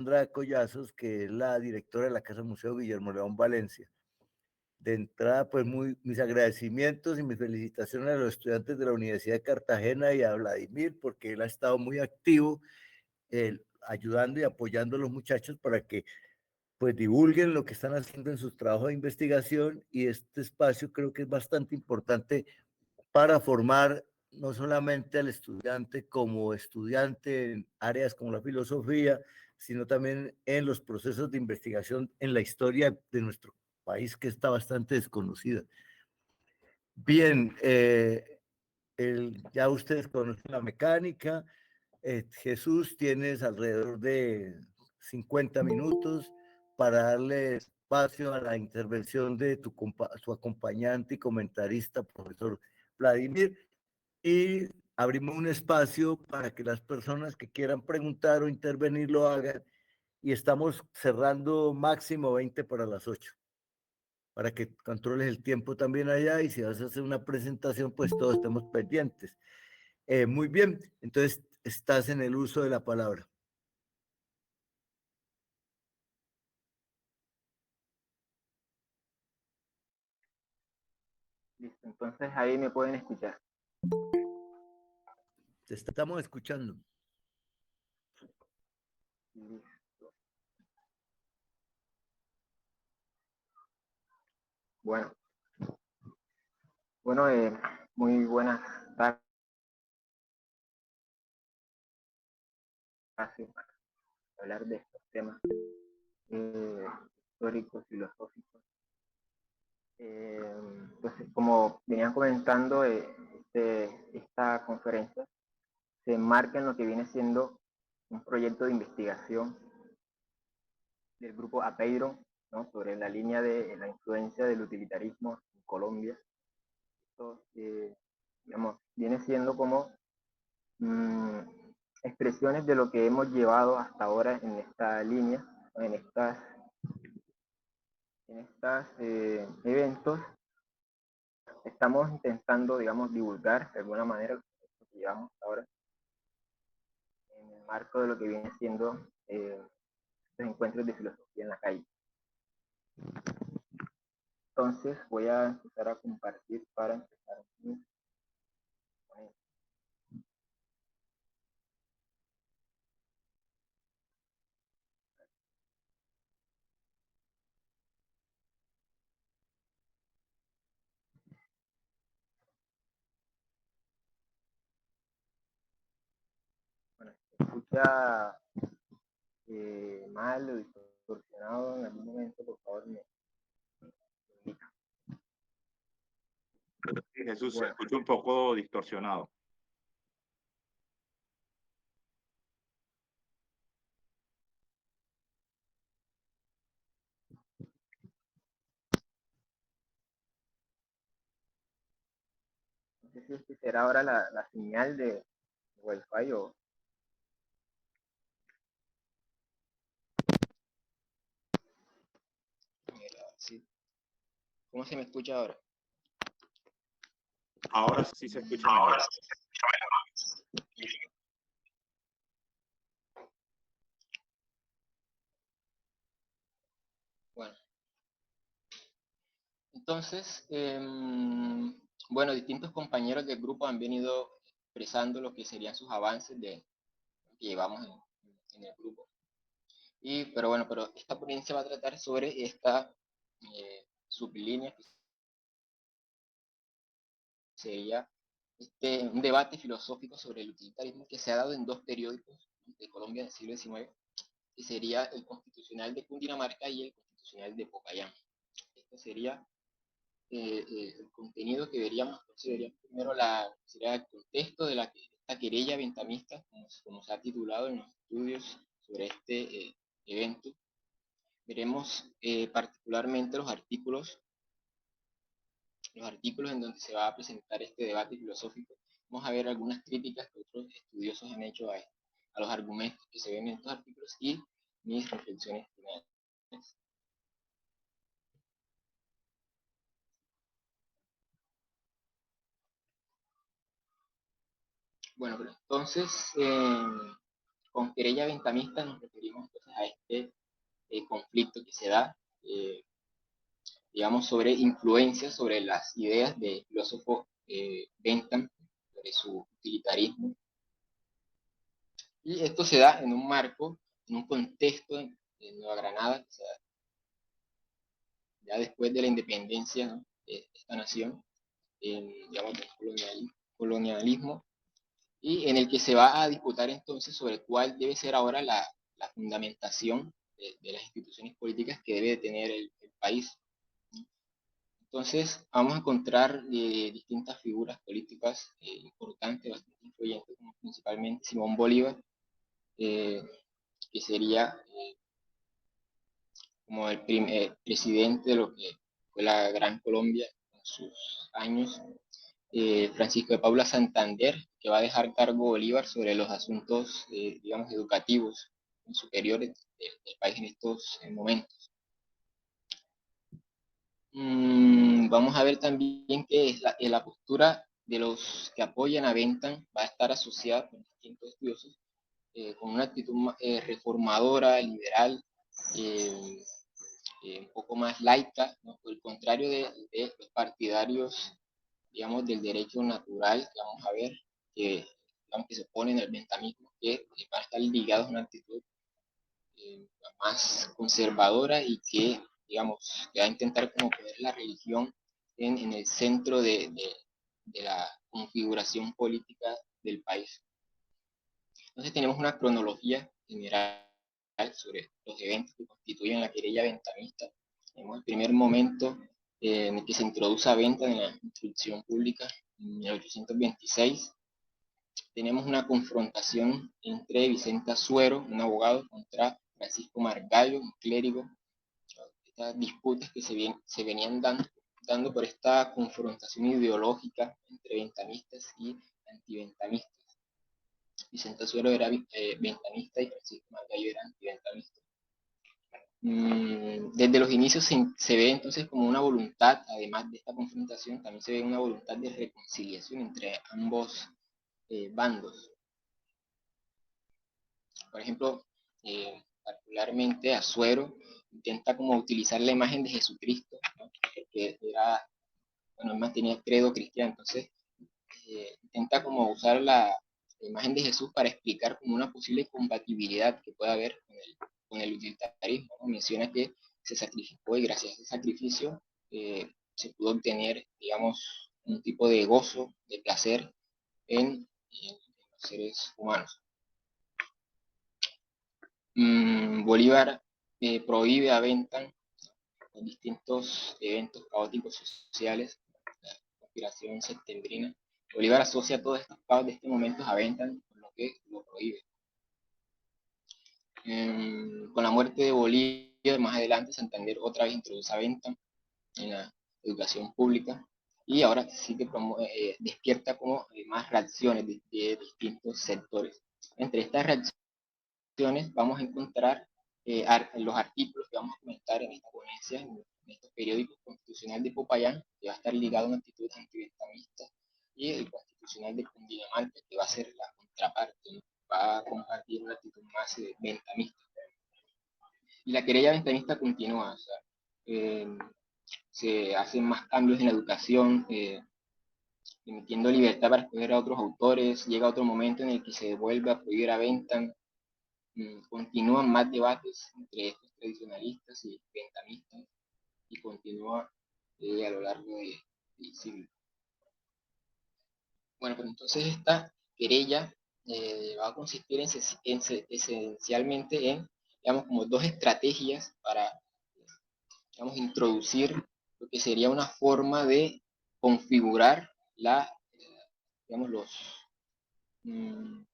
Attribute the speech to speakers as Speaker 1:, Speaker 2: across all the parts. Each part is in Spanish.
Speaker 1: Alejandra Collazos, que es la directora de la Casa Museo Guillermo León Valencia. De entrada, pues mis agradecimientos y mis felicitaciones a los estudiantes de la Universidad de Cartagena y a Vladimir, porque él ha estado muy activo ayudando y apoyando a los muchachos para que pues divulguen lo que están haciendo en sus trabajos de investigación, y este espacio creo que es bastante importante para formar no solamente al estudiante como estudiante en áreas como la filosofía, sino también en los procesos de investigación en la historia de nuestro país, que está bastante desconocida. Bien, ya ustedes conocen la mecánica. Jesús, tienes alrededor de 50 minutos para darle espacio a la intervención de tu acompañante y comentarista, profesor Vladimir, y abrimos un espacio para que las personas que quieran preguntar o intervenir lo hagan, y estamos cerrando máximo 20 para las 8, para que controles el tiempo también allá, y si vas a hacer una presentación, pues todos estemos pendientes. Muy bien, entonces estás en el uso de la palabra.
Speaker 2: Listo, entonces ahí me pueden escuchar.
Speaker 1: Te estamos escuchando.
Speaker 2: Listo. Bueno, muy buenas tardes para hablar de estos temas históricos, filosóficos. Pues como venían comentando, esta conferencia se enmarca en lo que viene siendo un proyecto de investigación del grupo Apeiron, ¿no?, sobre la línea de la influencia del utilitarismo en Colombia. Esto, digamos, viene siendo como expresiones de lo que hemos llevado hasta ahora en esta línea, en estas eventos. Estamos intentando, digamos, divulgar de alguna manera lo que llevamos hasta ahora en el marco de lo que viene siendo los encuentros de filosofía en la calle. Entonces voy a empezar a compartir para empezar. Bueno, se escucha mal o distorsionado en algún momento, por favor me indica.
Speaker 3: Sí, Jesús, bueno, se escucha un poco distorsionado.
Speaker 2: No sé si este será ahora la señal de Wi-Fi o... Mira, sí. ¿Cómo se me escucha ahora?
Speaker 3: Ahora sí se escucha mejor.
Speaker 2: Bueno. Entonces, bueno, distintos compañeros del grupo han venido expresando lo que serían sus avances que llevamos en el grupo. Pero esta ponencia va a tratar sobre esta sublínea, que sería un debate filosófico sobre el utilitarismo que se ha dado en dos periódicos de Colombia del siglo XIX, que sería el Constitucional de Cundinamarca y el Constitucional de Popayán. Esto sería el contenido que veríamos. Entonces veríamos primero sería el contexto de esta querella ventamista, como se ha titulado en los estudios sobre este evento. Veremos particularmente los artículos en donde se va a presentar este debate filosófico. Vamos a ver algunas críticas que otros estudiosos han hecho a los argumentos que se ven en estos artículos y mis reflexiones finales. Bueno, pero entonces Con querella bentamista nos referimos entonces a este conflicto que se da, digamos, sobre influencia sobre las ideas del filósofo Bentham, sobre su utilitarismo. Y esto se da en un marco, en un contexto en Nueva Granada, o sea, ya después de la independencia, ¿no?, de esta nación, digamos, del colonialismo, y en el que se va a disputar entonces sobre cuál debe ser ahora la fundamentación de las instituciones políticas que debe de tener el país. Entonces vamos a encontrar distintas figuras políticas importantes, bastante influyentes, como principalmente Simón Bolívar, que sería como el presidente de lo que fue la Gran Colombia en sus años. Francisco de Paula Santander, que va a dejar cargo Bolívar sobre los asuntos, digamos, educativos superiores del país en estos momentos. Vamos a ver también que la postura de los que apoyan a Bentham va a estar asociada con distintos estudiosos con una actitud reformadora, liberal, un poco más laica, ¿no?, por el contrario de los partidarios, digamos, del derecho natural, que vamos a ver, que, digamos, que se oponen al bentamismo, que van a estar ligados a una actitud más conservadora y que, digamos, que va a intentar como poner la religión en el centro de la configuración política del país. Entonces tenemos una cronología general sobre los eventos que constituyen la querella bentamista. Tenemos el primer momento en el que se introduce a Bentham en la instrucción pública en 1826. Tenemos una confrontación entre Vicente Azuero, un abogado, contra Francisco Margallo, un clérigo. Estas disputas que se venían dando por esta confrontación ideológica entre bentamistas y antibentamistas. Vicente Azuero era bentamista y Francisco Margallo era antibentamista. Desde los inicios se ve entonces como una voluntad, además de esta confrontación, también se ve una voluntad de reconciliación entre ambos bandos. Por ejemplo, particularmente Azuero intenta como utilizar la imagen de Jesucristo, ¿no?, que era, bueno, él mantenía credo cristiano, entonces intenta como usar la imagen de Jesús para explicar como una posible compatibilidad que pueda haber con el utilitarismo, ¿no? Menciona que se sacrificó y gracias a ese sacrificio se pudo obtener, digamos, un tipo de gozo, de placer en los seres humanos. Bolívar prohíbe a Bentham en distintos eventos caóticos sociales, la conspiración septembrina. Bolívar asocia todos estos caos de este momento a Bentham, por lo que lo prohíbe. Con la muerte de Bolívar, más adelante, Santander otra vez introduce a Bentham en la educación pública, y ahora sí que despierta como más reacciones de distintos sectores. Entre estas reacciones vamos a encontrar los artículos que vamos a comentar en esta ponencia, en estos periódicos: Constitucional de Popayán, que va a estar ligado a una actitud antibentamista, y el Constitucional de Cundinamarca, que va a ser la contraparte, ¿no?, va a compartir una actitud más bentamista. Y la querella bentamista continúa, o sea, se hacen más cambios en la educación, permitiendo libertad para escoger a otros autores. Llega otro momento en el que se vuelve a prohibir a Bentham. Continúan más debates entre estos tradicionalistas y bentamistas, y continúa a lo largo del siglo. Bueno, pues entonces esta querella va a consistir esencialmente en, digamos, como dos estrategias para, digamos, introducir lo que sería una forma de configurar digamos,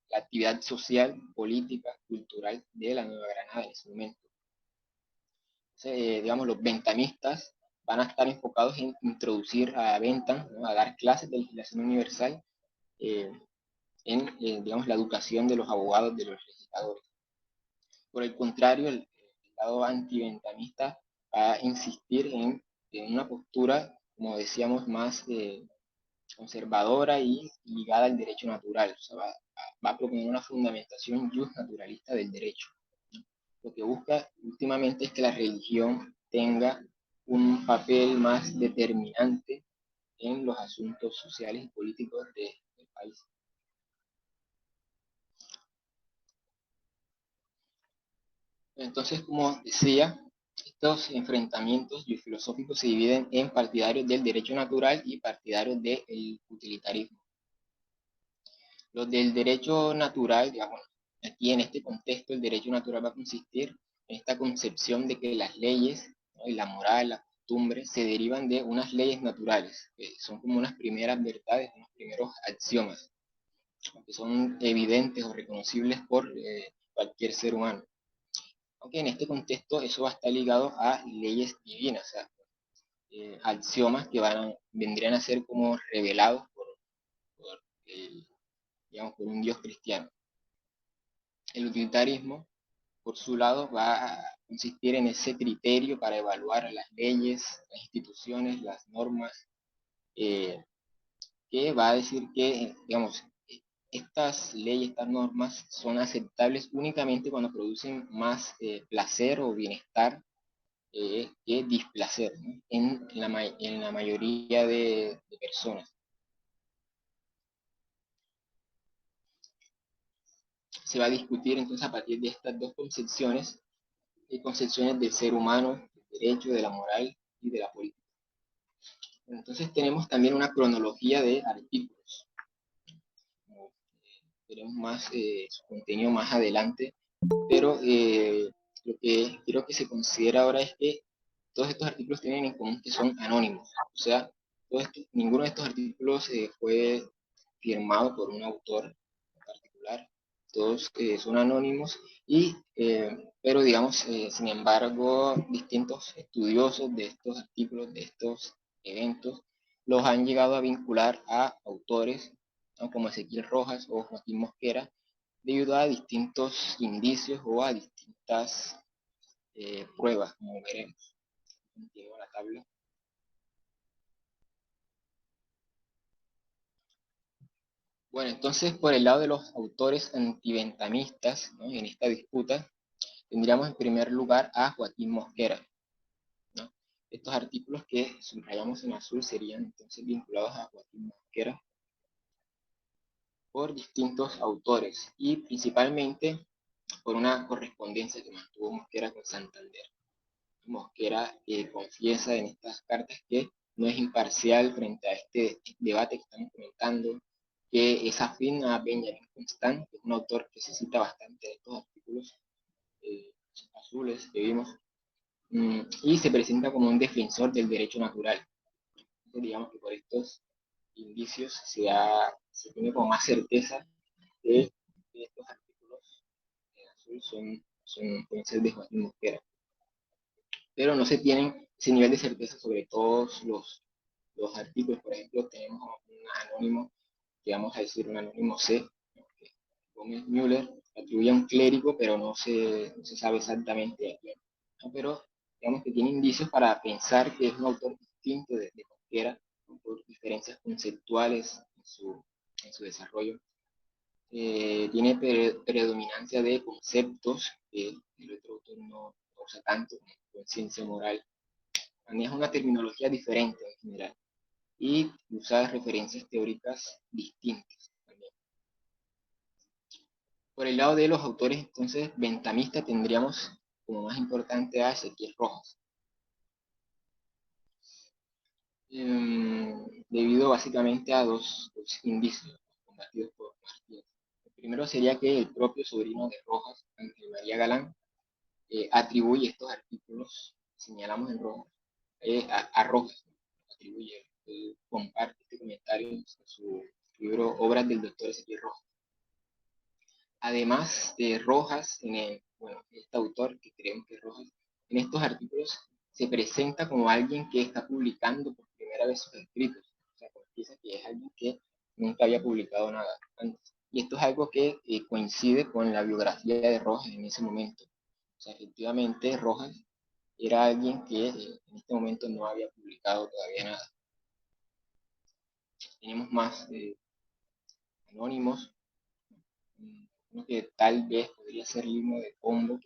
Speaker 2: la actividad social, política, cultural de la Nueva Granada en ese momento. Entonces, digamos, los bentamistas van a estar enfocados en introducir a Bentham, ¿no?, a dar clases de legislación universal en, digamos, la educación de los abogados, de los legisladores. Por el contrario, el lado antibentamista va a insistir en una postura, como decíamos, más conservadora y ligada al derecho natural. O sea, va va a proponer una fundamentación justnaturalista del derecho. Lo que busca últimamente es que la religión tenga un papel más determinante en los asuntos sociales y políticos del país. Entonces, como decía, estos enfrentamientos filosóficos se dividen en partidarios del derecho natural y partidarios del utilitarismo. Los del derecho natural, digamos, aquí en este contexto el derecho natural va a consistir en esta concepción de que las leyes, ¿no?, y la moral, la costumbre, se derivan de unas leyes naturales, que son como unas primeras verdades, unos primeros axiomas, que son evidentes o reconocibles por cualquier ser humano. Aunque en este contexto eso va a estar ligado a leyes divinas, o sea, axiomas que vendrían a ser como revelados por, digamos, por un Dios cristiano. El utilitarismo, por su lado, va a consistir en ese criterio para evaluar las leyes, las instituciones, las normas, que va a decir que, digamos, estas leyes, estas normas son aceptables únicamente cuando producen más placer o bienestar que displacer, ¿no?, en la mayoría de personas. Se va a discutir entonces a partir de estas dos concepciones, concepciones del ser humano, del derecho, de la moral y de la política. Entonces tenemos también una cronología de artículos. Veremos más su contenido más adelante, pero lo que quiero que se considere ahora es que todos estos artículos tienen en común que son anónimos. O sea, ninguno de estos artículos fue firmado por un autor en particular. Todos son anónimos, pero digamos, sin embargo, distintos estudiosos de estos artículos, de estos eventos, los han llegado a vincular a autores, ¿no?, como Ezequiel Rojas o Joaquín Mosquera, debido a distintos indicios o a distintas pruebas, como veremos. Continúo la tabla. Bueno, entonces por el lado de los autores antiventamistas, ¿no?, en esta disputa, tendríamos en primer lugar a Joaquín Mosquera, ¿no? Estos artículos que subrayamos en azul serían entonces vinculados a Joaquín Mosquera por distintos autores y principalmente por una correspondencia que mantuvo Mosquera con Santander. Mosquera confiesa en estas cartas que no es imparcial frente a este debate que estamos comentando, que es afín a Benjamin Constant, que es un autor que se cita bastante de estos artículos azules que vimos, y se presenta como un defensor del derecho natural. Entonces, digamos que por estos indicios se tiene como más certeza de que estos artículos en azul pueden ser de Joaquín Mosquera. Pero no se tienen ese nivel de certeza sobre todos los artículos. Por ejemplo, tenemos un anónimo, que vamos a decir un anónimo C, que Gómez Müller atribuye a un clérigo, pero no se sabe exactamente a quién, ¿no? Pero digamos que tiene indicios para pensar que es un autor distinto de Mosquera, ¿no?, por diferencias conceptuales en su desarrollo. Tiene predominancia de conceptos que el otro autor no usa tanto, como conciencia moral. Maneja una terminología diferente en general y usa referencias teóricas distintas también. Por el lado de los autores, entonces, ventamistas, tendríamos como más importante a Ezequiel Rojas. Debido básicamente a dos indicios combatidos por Martínez. El primero sería que el propio sobrino de Rojas, Ángel María Galán, atribuye estos artículos que señalamos en rojo a Rojas, ¿no? Atribuye, comparte este comentario en su libro Obras del Doctor Ezequiel Rojas. Además de Rojas, este autor, que creemos que es Rojas, en estos artículos se presenta como alguien que está publicando por primera vez sus escritos. O sea, confiesa que es alguien que nunca había publicado nada antes. Y esto es algo que coincide con la biografía de Rojas en ese momento. O sea, efectivamente, Rojas era alguien que en este momento no había publicado todavía nada. Tenemos más anónimos. uno que tal vez podría ser el himno de Pombo,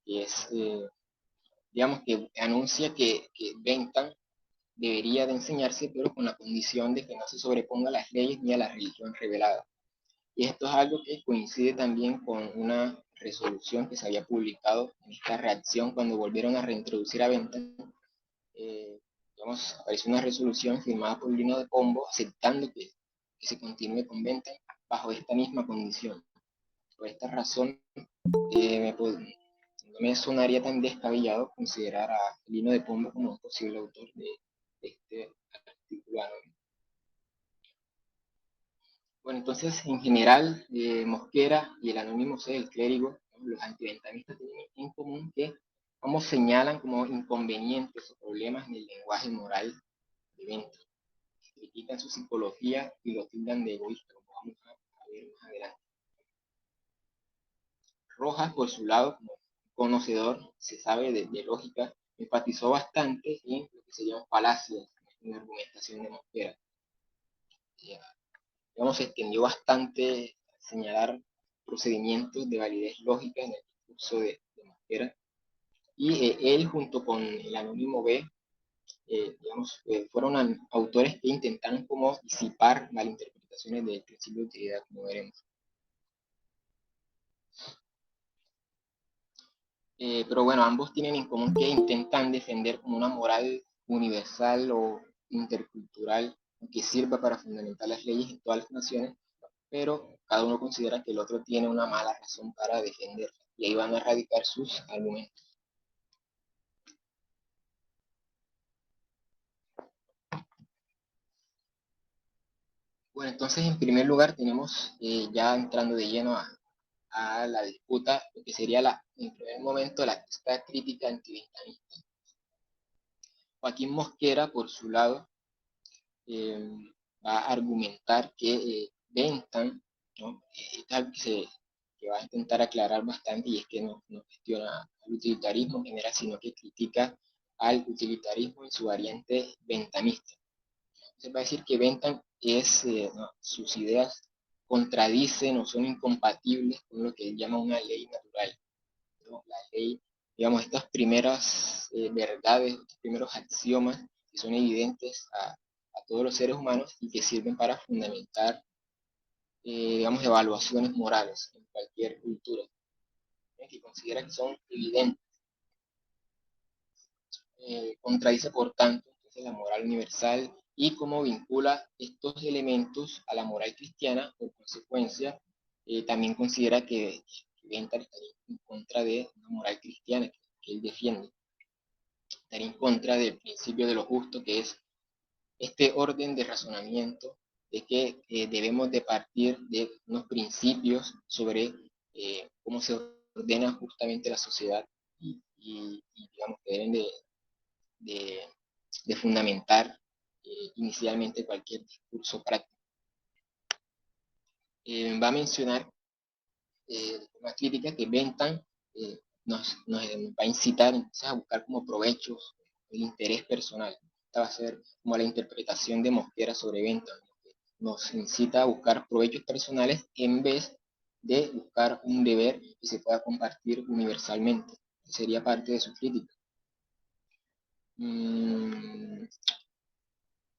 Speaker 2: que es, digamos, que anuncia que Bentham debería de enseñarse, pero con la condición de que no se sobreponga a las leyes ni a la religión revelada. Y esto es algo que coincide también con una resolución que se había publicado en esta reacción cuando volvieron a reintroducir a Bentham. Digamos, apareció una resolución firmada por Lino de Pombo aceptando que se continúe con Bentham bajo esta misma condición. Por esta razón, no me sonaría tan descabellado considerar a Lino de Pombo como un posible autor de este artículo anónimo. Bueno, entonces, en general, Mosquera y el anónimo C del clérigo, ¿no? Los antiventamistas tienen en común que ambos señalan como inconvenientes o problemas en el lenguaje moral de Bentham. Critican su psicología y lo tildan de egoísta, como vamos a ver más adelante. Rojas, por su lado, como conocedor, se sabe de lógica, enfatizó bastante en lo que se llaman falacias en la argumentación de Mosquera. Digamos, se extendió bastante a señalar procedimientos de validez lógica en el discurso de Mosquera. Y él, junto con el anónimo B, digamos, fueron autores que intentaron como disipar malinterpretaciones del principio de utilidad, como veremos. Pero bueno, ambos tienen en común que intentan defender como una moral universal o intercultural que sirva para fundamentar las leyes en todas las naciones, pero cada uno considera que el otro tiene una mala razón para defenderla, y ahí van a radicar sus argumentos. Bueno, entonces en primer lugar tenemos, ya entrando de lleno a la disputa, lo que sería en primer momento esta crítica antiventamista. Joaquín Mosquera, por su lado, va a argumentar que Bentham, ¿no? Es algo que va a intentar aclarar bastante, y es que no cuestiona el utilitarismo en general, sino que critica al utilitarismo en su variante bentamista. Entonces va a decir que Bentham ¿no? Sus ideas contradicen o son incompatibles con lo que él llama una ley natural, ¿no? La ley, digamos, estas primeras verdades, estos primeros axiomas que son evidentes a todos los seres humanos y que sirven para fundamentar, digamos, evaluaciones morales en cualquier cultura, que considera que son evidentes. Contradice, por tanto, entonces, la moral universal y cómo vincula estos elementos a la moral cristiana. Por consecuencia, también considera que Bentham estaría en contra de una moral cristiana que él defiende. Estaría en contra del principio de lo justo, que es este orden de razonamiento de que debemos de partir de unos principios sobre cómo se ordena justamente la sociedad y digamos que deben de fundamentar inicialmente cualquier discurso práctico. Va a mencionar una crítica que Bentham nos va a incitar entonces a buscar como provechos el interés personal. Esta va a ser como la interpretación de Mosquera sobre Bentham. Nos incita a buscar provechos personales en vez de buscar un deber que se pueda compartir universalmente. Sería parte de su crítica.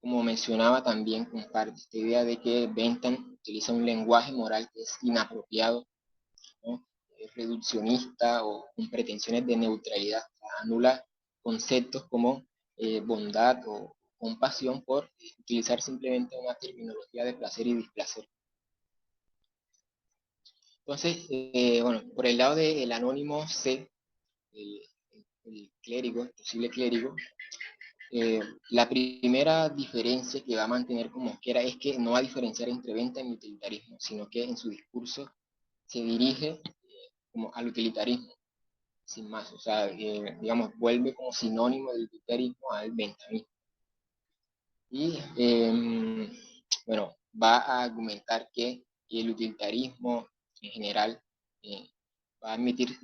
Speaker 2: Como mencionaba, también comparte esta idea de que Bentham utiliza un lenguaje moral que es inapropiado, ¿no? Es reduccionista o con pretensiones de neutralidad, anula conceptos como bondad o compasión por utilizar simplemente una terminología de placer y displacer. Entonces, bueno, por el lado del anónimo C, el clérigo, el posible clérigo, la primera diferencia que va a mantener con Mosquera es que no va a diferenciar entre Bentham y utilitarismo, sino que en su discurso se dirige como al utilitarismo, sin más. O sea, digamos, vuelve como sinónimo del utilitarismo al bentamismo. Y, bueno, va a argumentar que el utilitarismo en general va a admitir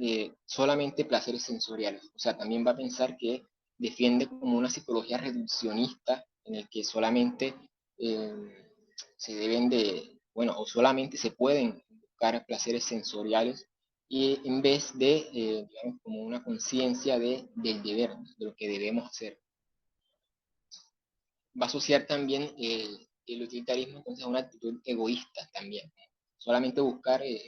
Speaker 2: solamente placeres sensoriales. O sea, también va a pensar que defiende como una psicología reduccionista en el que solamente se deben de, bueno, o solamente se pueden buscar placeres sensoriales y en vez de, digamos, como una conciencia del deber, de lo que debemos hacer. Va a asociar también el utilitarismo entonces a una actitud egoísta también, solamente buscar el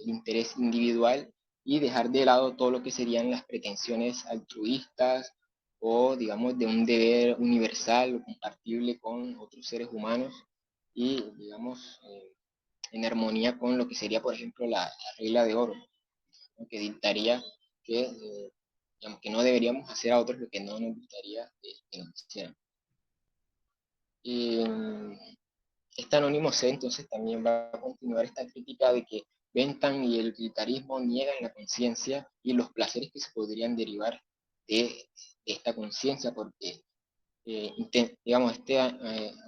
Speaker 2: interés individual y dejar de lado todo lo que serían las pretensiones altruistas o digamos de un deber universal o compartible con otros seres humanos y digamos en armonía con lo que sería por ejemplo la regla de oro, ¿no? Que dictaría que, digamos, que no deberíamos hacer a otros lo que no nos gustaría que nos hicieran. Este Anónimo C entonces también va a continuar esta crítica de que Bentham y el utilitarismo niegan la conciencia y los placeres que se podrían derivar de esta conciencia, porque digamos,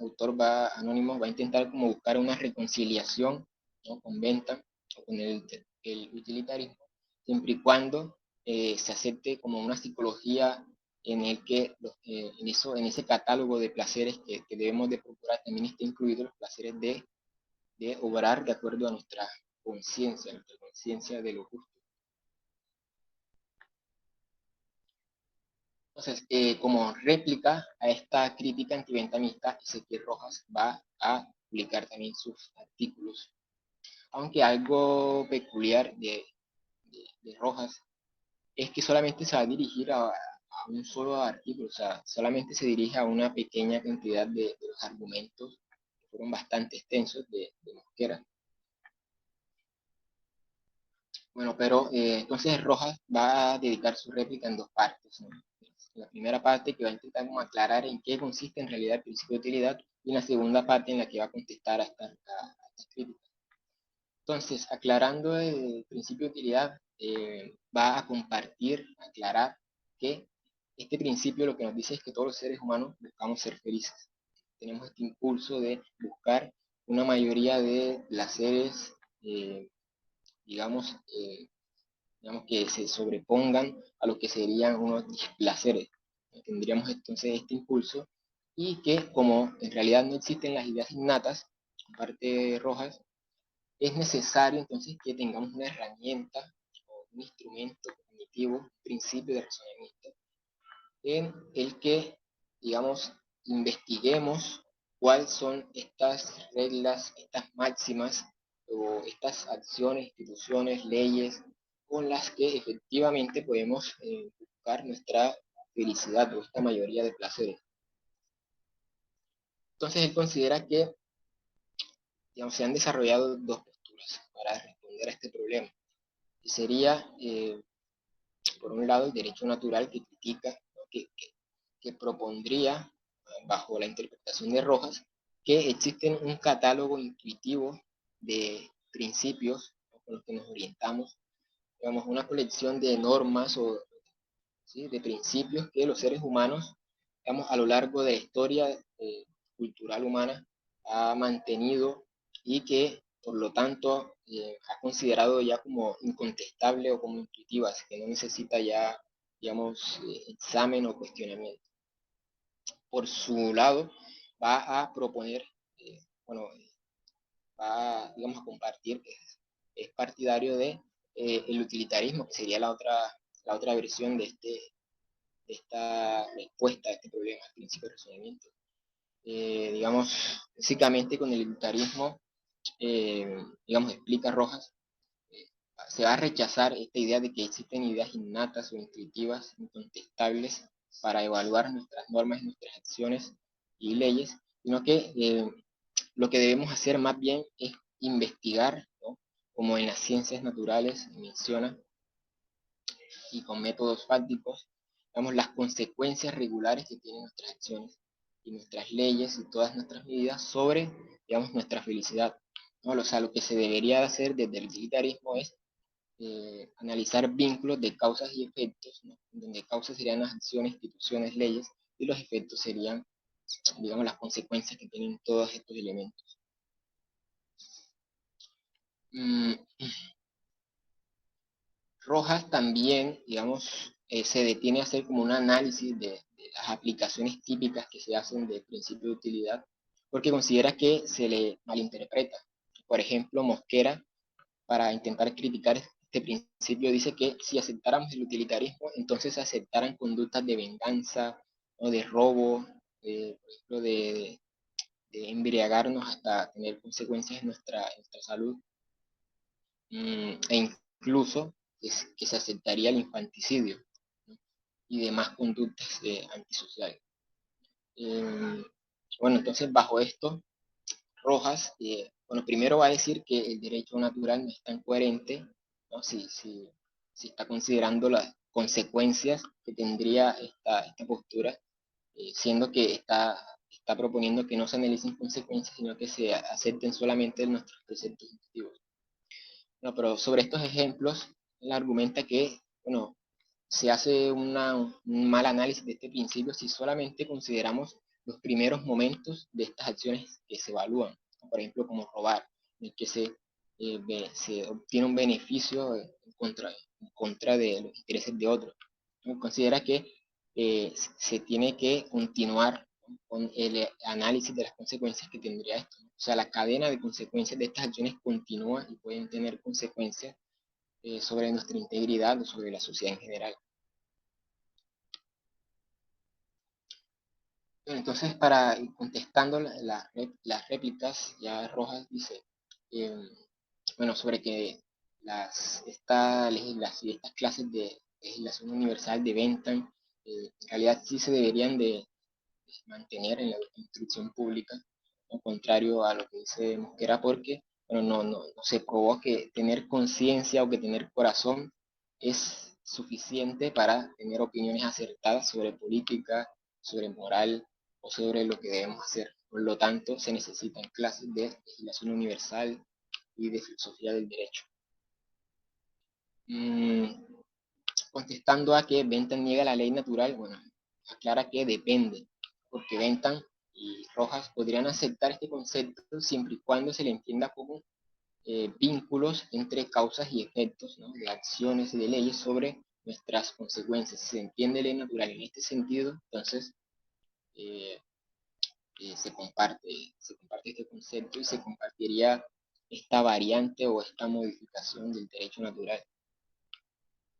Speaker 2: autor anónimo va a intentar como buscar una reconciliación, ¿no? Con Bentham o con el utilitarismo, siempre y cuando se acepte como una psicología en el que en ese catálogo de placeres que debemos de procurar también está incluido los placeres de obrar de acuerdo a nuestra conciencia de lo justo. Entonces, como réplica a esta crítica antibentamista, Ezequiel Rojas va a publicar también sus artículos. Aunque algo peculiar de Rojas es que solamente se va a dirigir a un solo artículo, o sea, solamente se dirige a una pequeña cantidad de los argumentos, que fueron bastante extensos, de Mosquera. Bueno, pero entonces Rojas va a dedicar su réplica en dos partes, ¿no? La primera parte que va a intentar como aclarar en qué consiste en realidad el principio de utilidad y la segunda parte en la que va a contestar a estas críticas. Entonces, aclarando el principio de utilidad, va a compartir, aclarar que este principio lo que nos dice es que todos los seres humanos buscamos ser felices. Tenemos este impulso de buscar una mayoría de placeres, digamos, que se sobrepongan a lo que serían unos displaceres. Tendríamos entonces este impulso y que como en realidad no existen las ideas innatas, parte Rojas, es necesario entonces que tengamos una herramienta o un instrumento cognitivo, un principio de razonamiento, en el que, digamos, investiguemos cuáles son estas reglas, estas máximas o estas acciones, instituciones, leyes con las que efectivamente podemos buscar nuestra felicidad o esta mayoría de placeres. Entonces él considera que, digamos, se han desarrollado dos posturas para responder a este problema. Y sería, por un lado, el derecho natural que critica, ¿no? que propondría, bajo la interpretación de Rojas, que existen un catálogo intuitivo de principios, ¿no? Con los que nos orientamos, digamos, una colección de normas o ¿sí? de principios que los seres humanos, digamos, a lo largo de la historia cultural humana ha mantenido y que, por lo tanto, ha considerado ya como incontestable o como intuitivas, que no necesita ya, digamos, examen o cuestionamiento. Por su lado, va a proponer, bueno, va, digamos, a compartir, es partidario de el utilitarismo, que sería la otra versión de esta respuesta a este problema, el principio de razonamiento. Digamos, básicamente con el utilitarismo, digamos, explica Rojas, se va a rechazar esta idea de que existen ideas innatas o intuitivas, incontestables, para evaluar nuestras normas, nuestras acciones y leyes, sino que lo que debemos hacer más bien es investigar, ¿no? Como en las ciencias naturales menciona, y con métodos fácticos, digamos, las consecuencias regulares que tienen nuestras acciones y nuestras leyes y todas nuestras medidas sobre, digamos, nuestra felicidad, ¿no? O sea, lo que se debería hacer desde el utilitarismo es analizar vínculos de causas y efectos, ¿no? Donde causas serían las acciones, instituciones, leyes, y los efectos serían, digamos, las consecuencias que tienen todos estos elementos. Rojas también, digamos, se detiene a hacer como un análisis de las aplicaciones típicas que se hacen del principio de utilidad, porque considera que se le malinterpreta. Por ejemplo, Mosquera para intentar criticar este principio, dice que si aceptáramos el utilitarismo, entonces aceptaran conductas de venganza o de robo, por ejemplo, de embriagarnos hasta tener consecuencias en nuestra salud, e incluso que se aceptaría el infanticidio, ¿no? Y demás conductas antisociales. Bueno, entonces bajo esto, Rojas, bueno, primero va a decir que el derecho natural no es tan coherente, ¿no? Si está considerando las consecuencias que tendría esta postura, siendo que está proponiendo que no se analicen consecuencias, sino que se acepten solamente nuestros preceptos intuitivos. No, pero sobre estos ejemplos, él argumenta que, bueno, se hace un mal análisis de este principio si solamente consideramos los primeros momentos de estas acciones que se evalúan, por ejemplo, como robar, en el que se obtiene un beneficio en contra de los intereses de otros. Considera que se tiene que continuar con el análisis de las consecuencias que tendría esto. O sea, la cadena de consecuencias de estas acciones continúa y pueden tener consecuencias sobre nuestra integridad o sobre la sociedad en general. Entonces, para ir contestando las réplicas, ya Rojas dice, bueno, sobre que estas clases de legislación universal de Bentham, en realidad sí se deberían de mantener en la instrucción pública, ¿no? Contrario a lo que dice Mosquera, porque bueno, no se probó que tener conciencia o que tener corazón es suficiente para tener opiniones acertadas sobre política, sobre moral o sobre lo que debemos hacer. Por lo tanto, se necesitan clases de legislación universal y de filosofía del derecho. Contestando a que Bentham niega la ley natural, bueno, aclara que depende, porque Bentham y Rojas podrían aceptar este concepto siempre y cuando se le entienda como vínculos entre causas y efectos, ¿no? De acciones y de leyes sobre nuestras consecuencias. Si se entiende ley natural en este sentido, entonces eh, se comparte este concepto y se compartiría esta variante o esta modificación del derecho natural.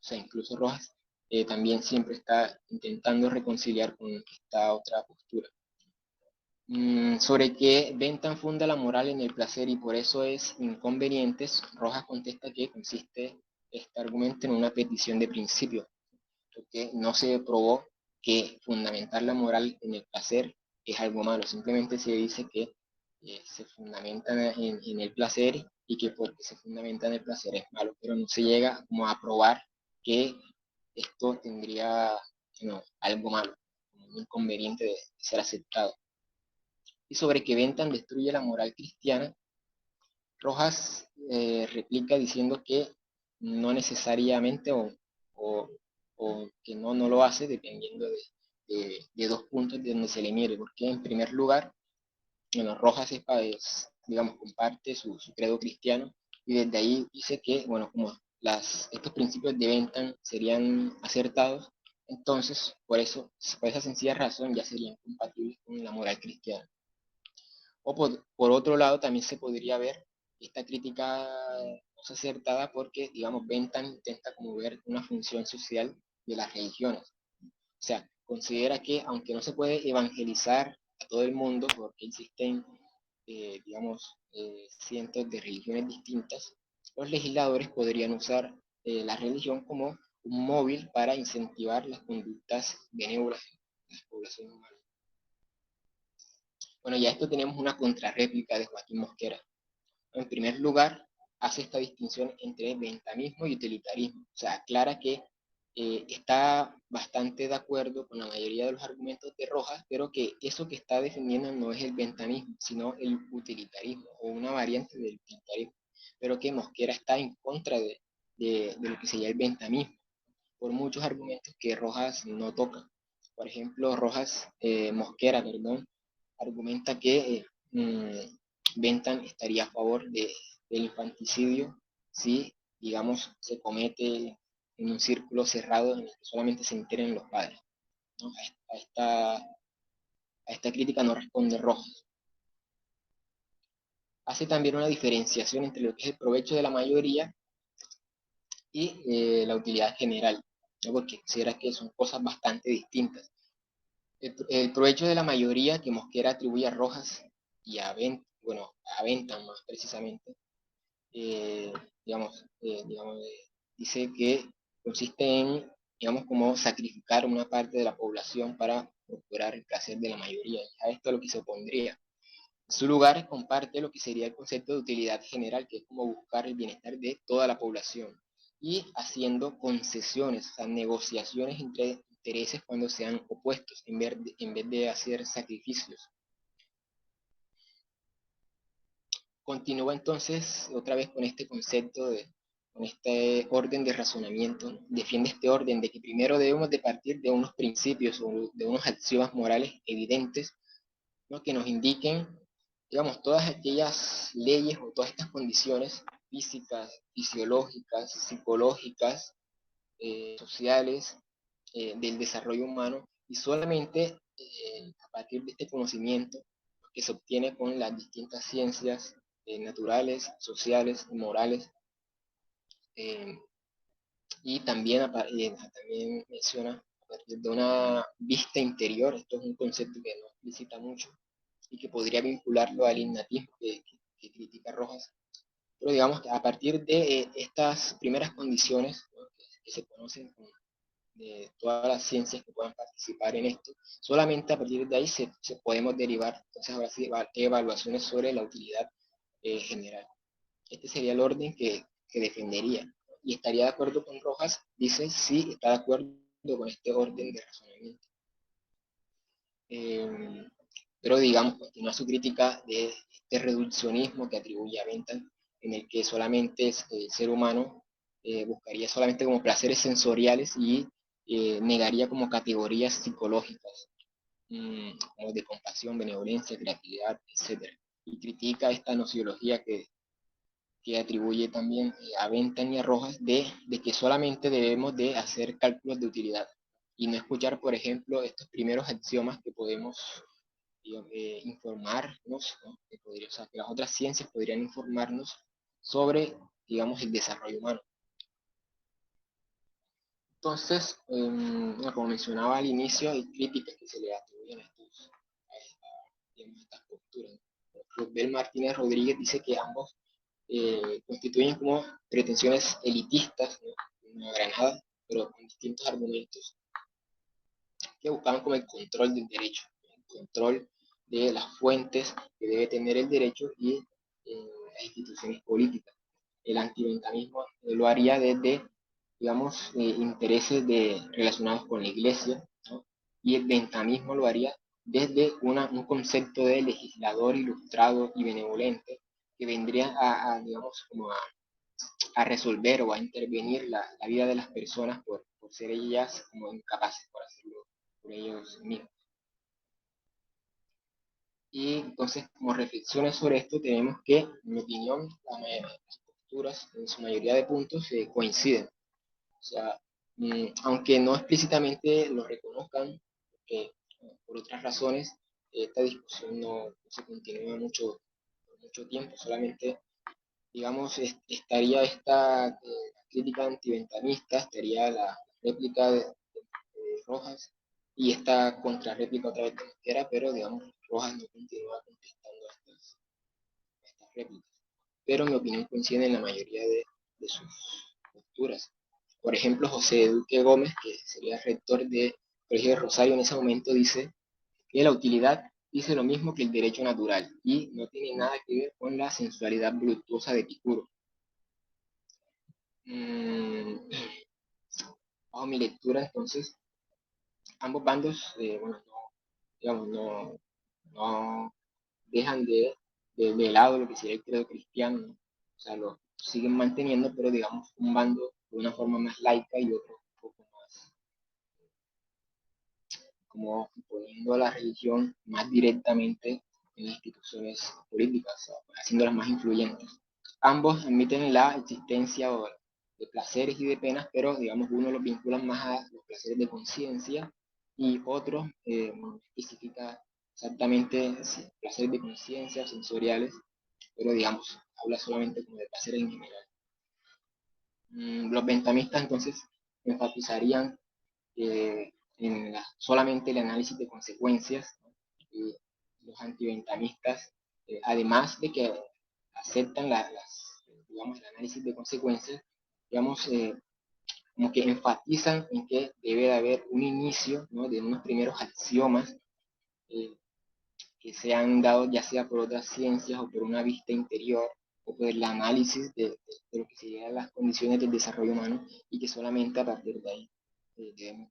Speaker 2: O sea, incluso Rojas también siempre está intentando reconciliar con esta otra postura. Sobre que Bentham funda la moral en el placer y por eso es inconveniente, Rojas contesta que consiste este argumento en una petición de principio, porque no se probó que fundamentar la moral en el placer es algo malo, simplemente se dice que se fundamenta en el placer y que porque se fundamenta en el placer es malo, pero no se llega como a probar que esto tendría algo malo, un inconveniente de ser aceptado. Y sobre que Bentham destruye la moral cristiana, Rojas replica diciendo que no necesariamente o, o que no lo hace dependiendo de dos puntos de donde se le mire, porque en primer lugar, bueno, Rojas digamos, comparte su credo cristiano y desde ahí dice que, bueno, como estos principios de Bentham serían acertados, entonces, por esa sencilla razón ya serían compatibles con la moral cristiana. O por otro lado, también se podría ver esta crítica no acertada porque, digamos, Bentham intenta como ver una función social de las religiones. O sea, considera que aunque no se puede evangelizar a todo el mundo porque existen, digamos, cientos de religiones distintas, los legisladores podrían usar la religión como un móvil para incentivar las conductas benévolas en las poblaciones humanas. Bueno, ya esto tenemos una contrarréplica de Joaquín Mosquera. En primer lugar, hace esta distinción entre benthamismo y utilitarismo. O sea, aclara que está bastante de acuerdo con la mayoría de los argumentos de Rojas, pero que eso que está defendiendo no es el benthamismo, sino el utilitarismo o una variante del utilitarismo, pero que Mosquera está en contra de lo que sería el benthamismo, por muchos argumentos que Rojas no toca. Por ejemplo, Mosquera, perdón, argumenta que Bentham estaría a favor del infanticidio si, digamos, se comete en un círculo cerrado en el que solamente se enteren los padres, ¿no? A esta crítica no responde Rojas. hace también una diferenciación entre lo que es el provecho de la mayoría y la utilidad general, ¿no? Porque considera que son cosas bastante distintas. El provecho de la mayoría que Mosquera atribuye a Rojas y a Bentham más precisamente, eh, dice que consiste en, digamos, como sacrificar una parte de la población para procurar el placer de la mayoría. A esto es lo que se opondría. En su lugar, comparte lo que sería el concepto de utilidad general, que es como buscar el bienestar de toda la población y haciendo concesiones, o sea, negociaciones entre intereses cuando sean opuestos, en vez de hacer sacrificios. Continúa entonces otra vez con este concepto con este orden de razonamiento, ¿no? Defiende este orden de que primero debemos de partir de unos principios o de unos axiomas morales evidentes, ¿no? Que nos indiquen, digamos, todas aquellas leyes o todas estas condiciones físicas, fisiológicas, psicológicas, sociales, del desarrollo humano, y solamente a partir de este conocimiento que se obtiene con las distintas ciencias naturales, sociales y morales, eh, y también, también menciona a partir de una vista interior. Esto es un concepto que no explicita mucho y que podría vincularlo al innatismo que critica Rojas. Pero digamos que a partir de estas primeras condiciones, ¿no? que se conocen de todas las ciencias que puedan participar en esto, solamente a partir de ahí se podemos derivar, entonces ahora sí, evaluaciones sobre la utilidad general. Este sería el orden que defendería. Y estaría de acuerdo con Rojas, dice sí, está de acuerdo con este orden de razonamiento. Pero digamos, continúa su crítica de este reduccionismo que atribuye a Bentham, en el que solamente el ser humano buscaría solamente como placeres sensoriales y negaría como categorías psicológicas, como de compasión, benevolencia, creatividad, etc. Y critica esta nociología que atribuye también a Bentham y a Rojas de que solamente debemos de hacer cálculos de utilidad y no escuchar, por ejemplo, estos primeros axiomas que podemos informarnos, ¿no? O sea, que las otras ciencias podrían informarnos sobre, digamos, el desarrollo humano. Entonces, como mencionaba al inicio, hay críticas que se le atribuyen a estas posturas. Rubén Martínez Rodríguez dice que ambos constituyen como pretensiones elitistas, ¿no? Una granada, pero con distintos argumentos que buscaban como el control del derecho, el control de las fuentes que debe tener el derecho y las instituciones políticas. El antiventamismo lo haría desde, digamos, intereses relacionados con la iglesia, ¿no? Y el ventamismo lo haría desde un concepto de legislador ilustrado y benevolente que vendría digamos, como a resolver o a intervenir la vida de las personas por ser ellas como incapaces por hacerlo por ellos mismos. Y entonces, como reflexiones sobre esto, tenemos que, en mi opinión, las posturas en su mayoría de puntos coinciden. O sea, aunque no explícitamente lo reconozcan, porque por otras razones esta discusión no se continúa mucho tiempo, solamente, digamos, estaría esta crítica antiventamista, estaría la réplica de Rojas y esta contrarréplica otra vez de Mosquera, pero digamos, Rojas no continúa contestando estas réplicas. Pero en mi opinión coincide en la mayoría de sus posturas. Por ejemplo, José Duque Gómez, que sería rector de Colegio de Rosario en ese momento, dice que la utilidad dice lo mismo que el derecho natural y no tiene nada que ver con la sensualidad voluptuosa de Epicuro. Bajo mi lectura, entonces, ambos bandos, bueno, digamos, no dejan de lado lo que sería el credo cristiano, ¿no? O sea, lo siguen manteniendo, pero digamos, un bando de una forma más laica y otro un poco más como poniendo a la religión más directamente en las instituciones políticas, o sea, haciéndolas más influyentes. Ambos admiten la existencia de placeres y de penas, pero digamos uno los vincula más a los placeres de conciencia y otro especifica exactamente placeres de conciencia, sensoriales, pero digamos, habla solamente como de placer en general. Los bentamistas entonces enfatizarían solamente el análisis de consecuencias, ¿no? Los antiventamistas, además de que aceptan digamos, el análisis de consecuencias, digamos, como que enfatizan en que debe de haber un inicio, ¿no? De unos primeros axiomas que se han dado ya sea por otras ciencias o por una vista interior o por el análisis de lo que serían las condiciones del desarrollo humano y que solamente a partir de ahí debemos.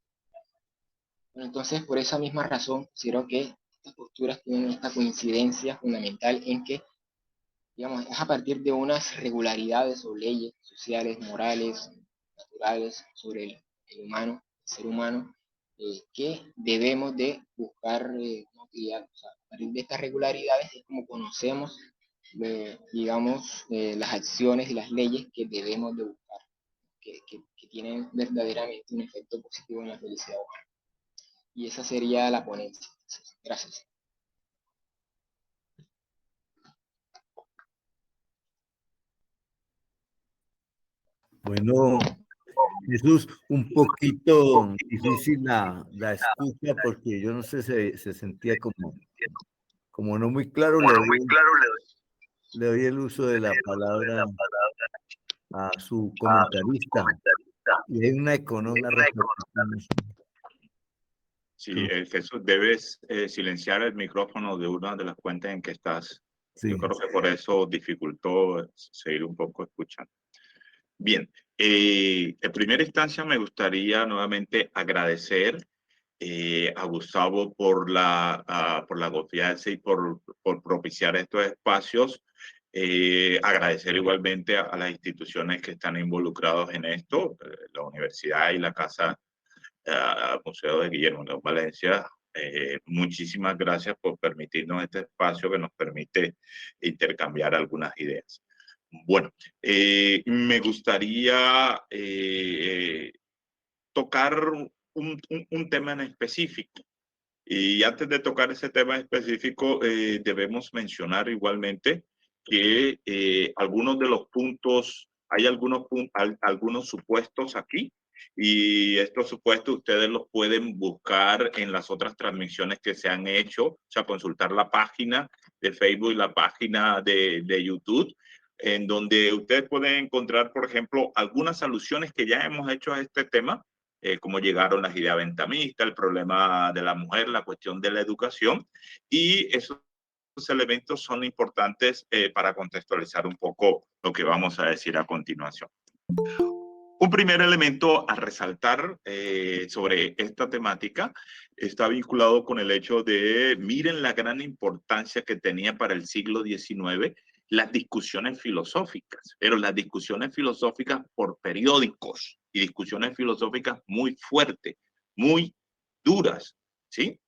Speaker 2: Bueno, entonces, por esa misma razón, considero que estas posturas tienen esta coincidencia fundamental en que, digamos, es a partir de unas regularidades o leyes sociales, morales, naturales sobre el humano, el ser humano, que debemos de buscar una utilidad. O sea, a partir de estas regularidades es como conocemos, digamos, las acciones y las leyes que debemos de buscar, que tienen verdaderamente un efecto positivo en la felicidad humana. Y esa sería la ponencia. Gracias.
Speaker 1: Bueno, Jesús, un poquito difícil la escucha porque yo no sé, se sentía como no muy claro, le doy el uso de la palabra a su comentarista. Y hay una económica repercusión.
Speaker 3: Sí, Jesús, debes silenciar el micrófono de una de las cuentas en que estás.
Speaker 1: Sí.
Speaker 3: Yo creo que por eso dificultó seguir un poco escuchando. Bien, en primera instancia me gustaría nuevamente agradecer a Gustavo por la confianza y por propiciar estos espacios. Agradecer igualmente a las instituciones que están involucradas en esto, la universidad y la Casa Museo de Guillermo León Valencia. Muchísimas gracias por permitirnos este espacio que nos permite intercambiar algunas ideas. Bueno, me gustaría tocar un tema en específico. Y antes de tocar ese tema específico, debemos mencionar igualmente que algunos de los puntos, hay algunos supuestos aquí, y estos supuestos ustedes los pueden buscar en las otras transmisiones que se han hecho, o sea, consultar la página de Facebook y la página de YouTube, en donde ustedes pueden encontrar, por ejemplo, algunas alusiones que ya hemos hecho a este tema, cómo llegaron las ideas ventamistas, el problema de la mujer, la cuestión de la educación, y esos elementos son importantes para contextualizar un poco lo que vamos a decir a continuación. Un primer elemento a resaltar sobre esta temática está vinculado con el hecho de, miren la gran importancia que tenía para el siglo XIX las discusiones filosóficas, pero las discusiones filosóficas por periódicos y discusiones filosóficas muy fuertes, muy duras, ¿sí?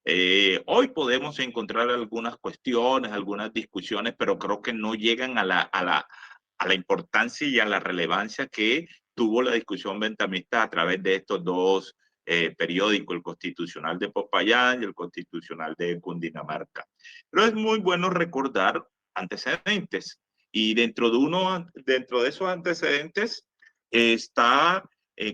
Speaker 3: Hoy podemos encontrar algunas cuestiones, algunas discusiones, pero creo que no llegan a la importancia y a la relevancia que tuvo la discusión ventamista a través de estos dos periódicos, el Constitucional de Popayán y el Constitucional de Cundinamarca. Pero es muy bueno recordar antecedentes, y dentro de esos antecedentes está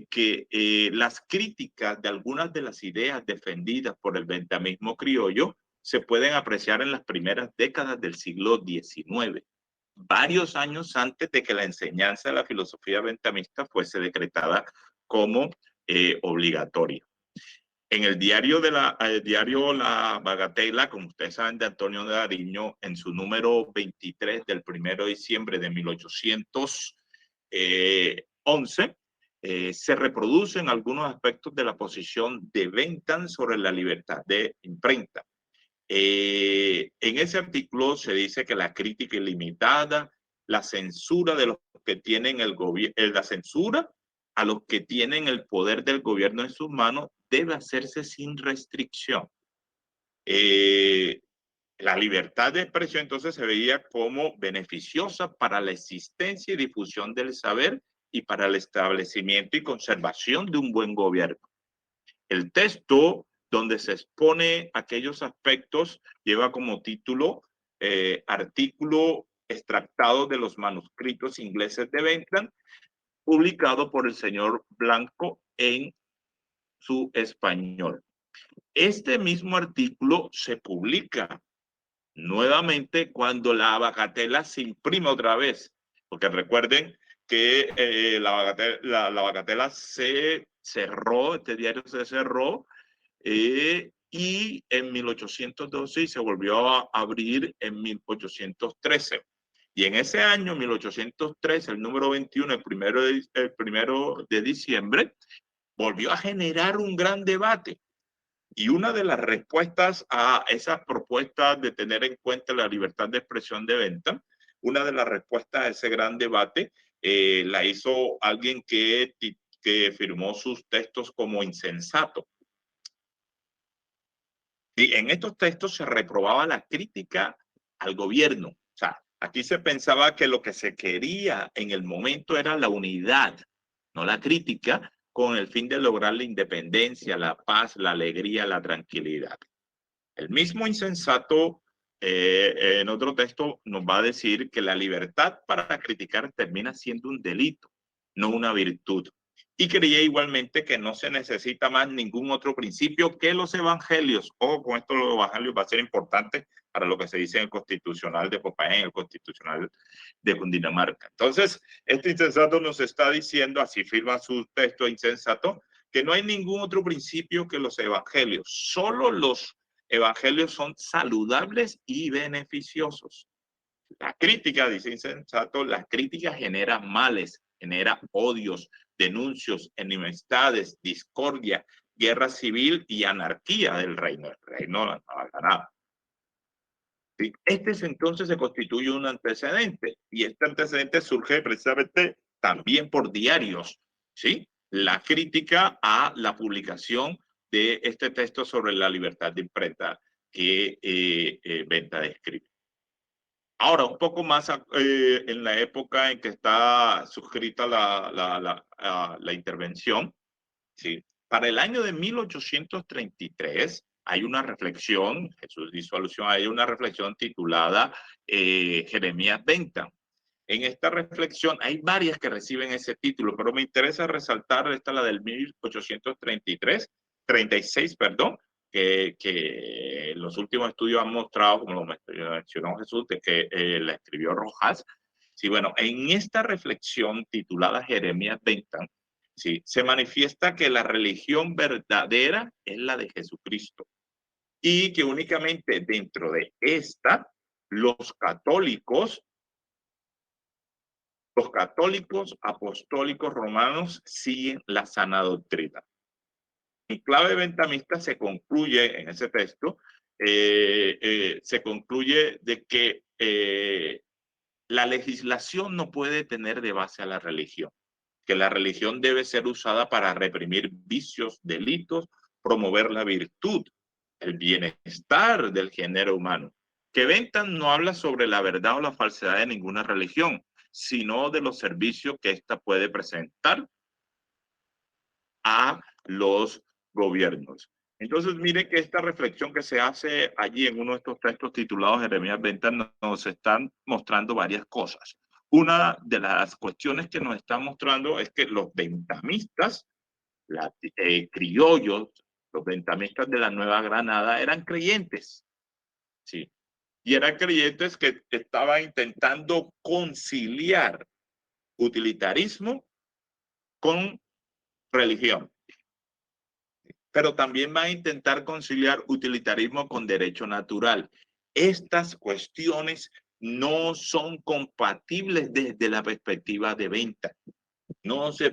Speaker 3: que las críticas de algunas de las ideas defendidas por el ventamismo criollo se pueden apreciar en las primeras décadas del siglo XIX, varios años antes de que la enseñanza de la filosofía ventamista fuese decretada como obligatoria. En el diario La Bagatela, como ustedes saben, de Antonio de Nariño, en su número 23 del 1 de diciembre de 1811, se reproducen algunos aspectos de la posición de Bentham sobre la libertad de imprenta. En ese artículo se dice que la crítica ilimitada, la censura de los que tienen el gobierno, la censura a los que tienen el poder del gobierno en sus manos debe hacerse sin restricción. La libertad de expresión entonces se veía como beneficiosa para la existencia y difusión del saber y para el establecimiento y conservación de un buen gobierno. El texto donde se expone aquellos aspectos lleva como título artículo extractado de los manuscritos ingleses de Bentham, publicado por el señor Blanco en su español. Este mismo artículo se publica nuevamente cuando la Bagatela se imprime otra vez, porque recuerden que la Bagatela se cerró, este diario se cerró, y en 1812 se volvió a abrir en 1813. Y en ese año, 1813, el número 21, el primero de diciembre, volvió a generar un gran debate. Y una de las respuestas a esas propuestas de tener en cuenta la libertad de expresión de Bentham, una de las respuestas a ese gran debate la hizo alguien que firmó sus textos como insensato. Y en estos textos se reprobaba la crítica al gobierno. O sea, aquí se pensaba que lo que se quería en el momento era la unidad, no la crítica, con el fin de lograr la independencia, la paz, la alegría, la tranquilidad. El mismo insensato, en otro texto, nos va a decir que la libertad para criticar termina siendo un delito, no una virtud. Y creía igualmente que no se necesita más ningún otro principio que los evangelios. Ojo, con esto los evangelios va a ser importante para lo que se dice en el constitucional de Popayán, en el constitucional de Cundinamarca. Entonces, este insensato nos está diciendo, así firma su texto insensato, que no hay ningún otro principio que los evangelios. Solo los evangelios son saludables y beneficiosos. La crítica, dice insensato, la crítica genera males, genera odios, denuncios, enemistades, discordia, guerra civil y anarquía del reino. El reino no ha ganado. ¿Sí? Entonces se constituye un antecedente, y este antecedente surge precisamente también por diarios, ¿sí? La crítica a la publicación de este texto sobre la libertad de imprenta que Bentham describe. Ahora, un poco más en la época en que está suscrita la intervención, ¿sí? Para el año de 1833 hay una reflexión, Jesús hizo alusión a ella, una reflexión titulada Jeremías Bentham. En esta reflexión hay varias que reciben ese título, pero me interesa resaltar esta, la del 36, perdón, que los últimos estudios han mostrado, como lo mencionó Jesús, de que la escribió Rojas. Sí, bueno, en esta reflexión titulada Jeremías Bentham, sí, se manifiesta que la religión verdadera es la de Jesucristo y que únicamente dentro de esta los católicos apostólicos romanos siguen la sana doctrina. En clave bentamista se concluye en ese texto, se concluye de que la legislación no puede tener de base a la religión, que la religión debe ser usada para reprimir vicios, delitos, promover la virtud, el bienestar del género humano. Que Bentham no habla sobre la verdad o la falsedad de ninguna religión, sino de los servicios que ésta puede presentar a los gobiernos. Entonces, mire que esta reflexión que se hace allí en uno de estos textos titulados Jeremías Bentham nos están mostrando varias cosas. Una de las cuestiones que nos están mostrando es que los benthamistas, criollos, los benthamistas de la Nueva Granada eran creyentes, ¿sí? Y eran creyentes que estaban intentando conciliar utilitarismo con religión. Pero también va a intentar conciliar utilitarismo con derecho natural. Estas cuestiones no son compatibles desde la perspectiva de Bentham. No se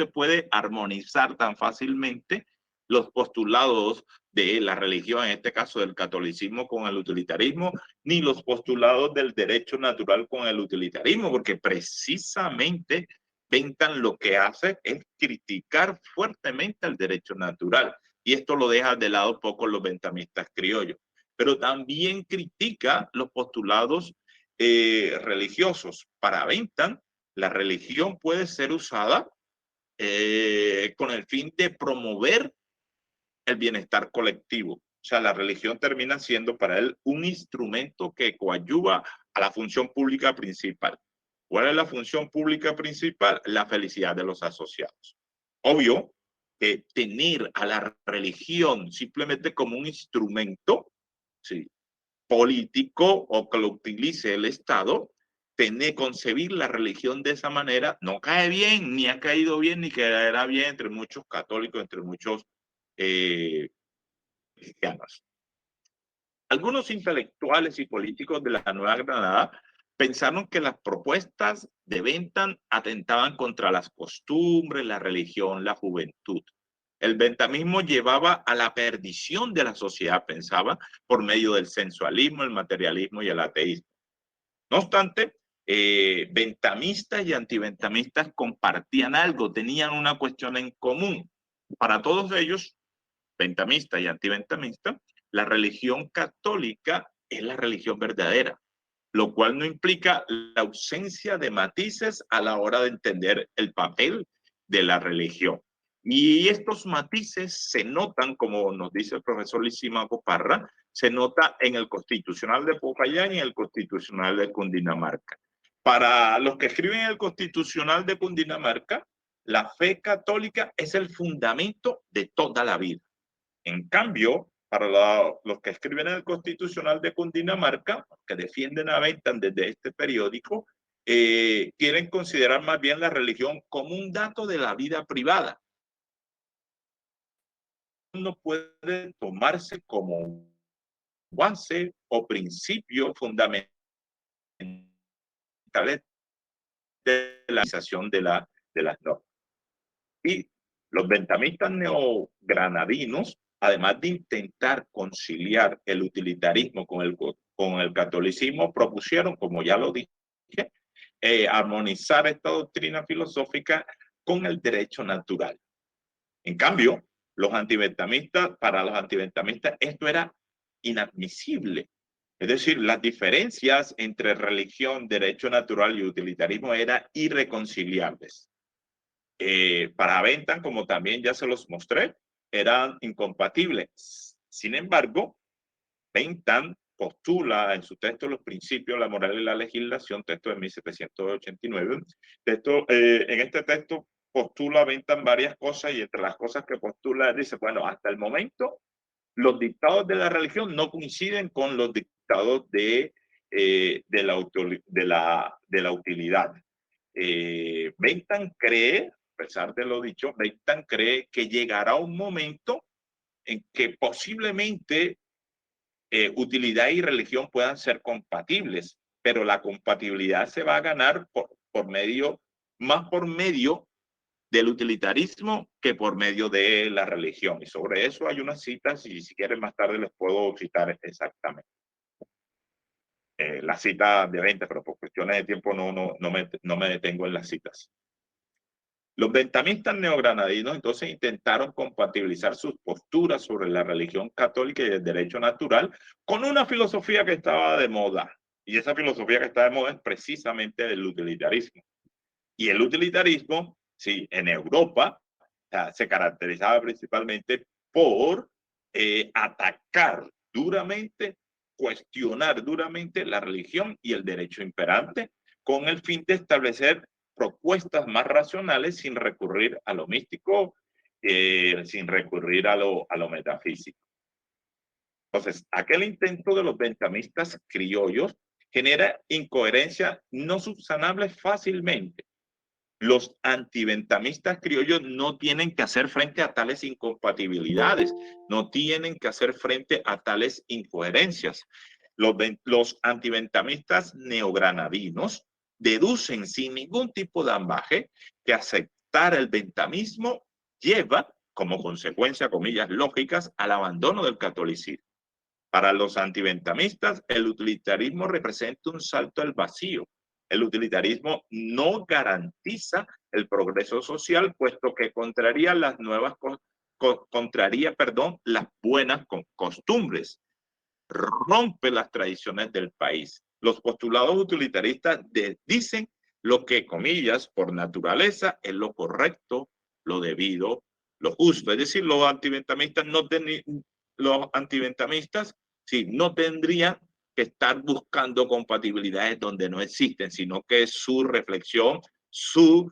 Speaker 3: puede armonizar tan fácilmente los postulados de la religión, en este caso del catolicismo, con el utilitarismo, ni los postulados del derecho natural con el utilitarismo, porque precisamente Bentham lo que hace es criticar fuertemente el derecho natural, y esto lo deja de lado poco los benthamistas criollos, pero también critica los postulados religiosos. Para Bentham, la religión puede ser usada con el fin de promover el bienestar colectivo. O sea, la religión termina siendo para él un instrumento que coadyuva a la función pública principal. ¿Cuál es la función pública principal? La felicidad de los asociados. Obvio que tener a la religión simplemente como un instrumento, ¿sí?, político o que lo utilice el Estado, concebir la religión de esa manera no cae bien, ni ha caído bien, ni caerá bien entre muchos católicos, entre muchos cristianos. Algunos intelectuales y políticos de la Nueva Granada pensaron que las propuestas de Bentham atentaban contra las costumbres, la religión, la juventud. El bentamismo llevaba a la perdición de la sociedad, pensaba, por medio del sensualismo, el materialismo y el ateísmo. No obstante, bentamistas y antibentamistas compartían algo, tenían una cuestión en común. Para todos ellos, bentamista y antibentamista, la religión católica es la religión verdadera, lo cual no implica la ausencia de matices a la hora de entender el papel de la religión. Y estos matices se notan, como nos dice el profesor Lisímaco Parra, se nota en el Constitucional de Popayán y en el Constitucional de Cundinamarca. Para los que escriben el Constitucional de Cundinamarca, la fe católica es el fundamento de toda la vida. En cambio, para los que escriben el Constitucional de Cundinamarca, que defienden a Bentham desde este periódico, quieren considerar más bien la religión como un dato de la vida privada. No puede tomarse como base o principio fundamental de la realización de las normas. Y los bentamistas neogranadinos, además de intentar conciliar el utilitarismo con el catolicismo, propusieron, como ya lo dije, armonizar esta doctrina filosófica con el derecho natural. En cambio, para los antibentamistas esto era inadmisible. Es decir, las diferencias entre religión, derecho natural y utilitarismo eran irreconciliables. Para Bentham, como también ya se los mostré, eran incompatibles. Sin embargo, Bentham postula en su texto Los principios, la moral y la legislación, texto de 1789. En este texto postula Bentham varias cosas y entre las cosas que postula dice, bueno, hasta el momento los dictados de la religión no coinciden con los dictados de la utilidad. Bentham cree, a pesar de lo dicho, Bentham cree que llegará un momento en que posiblemente utilidad y religión puedan ser compatibles, pero la compatibilidad se va a ganar más por medio del utilitarismo que por medio de la religión. Y sobre eso hay unas citas y si quieren más tarde les puedo citar exactamente. La cita de 20, pero por cuestiones de tiempo no me detengo en las citas. Los bentamistas neogranadinos entonces intentaron compatibilizar sus posturas sobre la religión católica y el derecho natural con una filosofía que estaba de moda. Y esa filosofía que está de moda es precisamente el utilitarismo. Y el utilitarismo, sí, en Europa se caracterizaba principalmente por atacar duramente, cuestionar duramente la religión y el derecho imperante con el fin de establecer propuestas más racionales sin recurrir a lo místico, sin recurrir a lo metafísico. Entonces, aquel intento de los bentamistas criollos genera incoherencia no subsanable fácilmente. Los antibentamistas criollos no tienen que hacer frente a tales incompatibilidades, no tienen que hacer frente a tales incoherencias. Los antibentamistas neogranadinos deducen sin ningún tipo de ambaje que aceptar el bentamismo lleva, como consecuencia, comillas, lógicas, al abandono del catolicismo. Para los antibentamistas, el utilitarismo representa un salto al vacío. El utilitarismo no garantiza el progreso social, puesto que contraría las buenas costumbres, rompe las tradiciones del país. Los postulados utilitaristas dicen lo que, comillas, por naturaleza es lo correcto, lo debido, lo justo. Es decir, los antibentamistas no tendrían que estar buscando compatibilidades donde no existen, sino que su reflexión, sus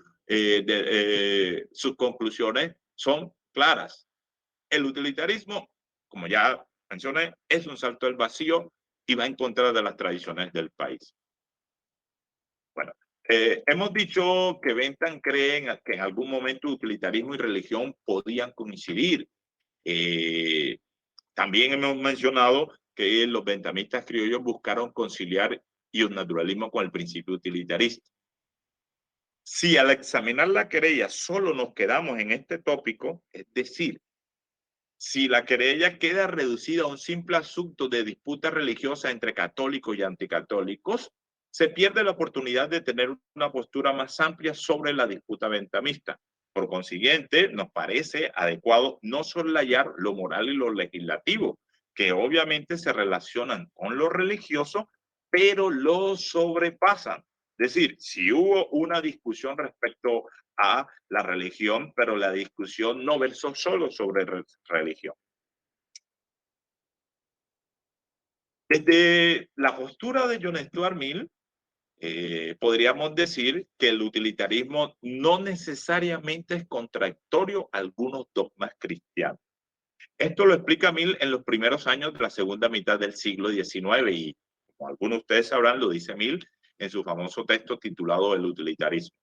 Speaker 3: conclusiones son claras. El utilitarismo, como ya mencioné, es un salto al vacío y va en contra de las tradiciones del país. Bueno, hemos dicho que Bentham cree que en algún momento utilitarismo y religión podían coincidir. También hemos mencionado que los benthamistas criollos buscaron conciliar y un naturalismo con el principio utilitarista. Si al examinar la querella solo nos quedamos en este tópico, es decir, si la querella queda reducida a un simple asunto de disputa religiosa entre católicos y anticatólicos, se pierde la oportunidad de tener una postura más amplia sobre la disputa bentamista. Por consiguiente, nos parece adecuado no soslayar lo moral y lo legislativo, que obviamente se relacionan con lo religioso, pero lo sobrepasan. Es decir, si hubo una discusión respecto a la religión, pero la discusión no versó solo sobre religión. Desde la postura de John Stuart Mill, podríamos decir que el utilitarismo no necesariamente es contradictorio a algunos dogmas cristianos. Esto lo explica Mill en los primeros años de la segunda mitad del siglo XIX y, como algunos de ustedes sabrán, lo dice Mill en su famoso texto titulado El utilitarismo.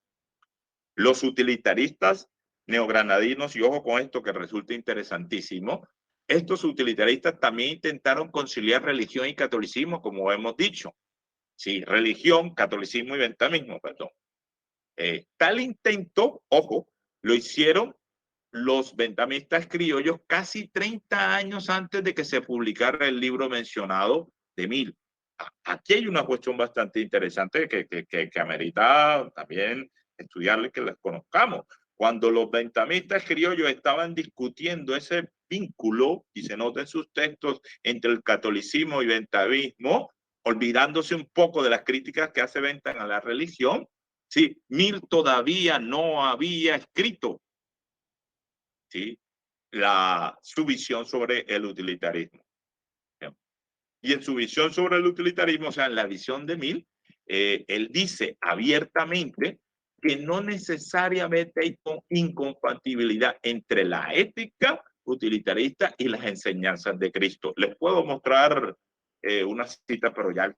Speaker 3: Los utilitaristas neogranadinos, y ojo con esto que resulta interesantísimo, estos utilitaristas también intentaron conciliar religión y catolicismo, como hemos dicho. Sí, religión, catolicismo y bentamismo, perdón. Tal intento, ojo, lo hicieron los bentamistas criollos casi 30 años antes de que se publicara el libro mencionado de Mill. Aquí hay una cuestión bastante interesante que amerita también estudiarle, que las conozcamos. Cuando los bentamistas criollos estaban discutiendo ese vínculo, y se nota en sus textos, entre el catolicismo y bentamismo, olvidándose un poco de las críticas que hace Bentham a la religión, sí, Mill todavía no había escrito, ¿sí?, su visión sobre el utilitarismo. Y en su visión sobre el utilitarismo, o sea, en la visión de Mill, él dice abiertamente que no necesariamente hay incompatibilidad entre la ética utilitarista y las enseñanzas de Cristo. Les puedo mostrar una cita, pero ya el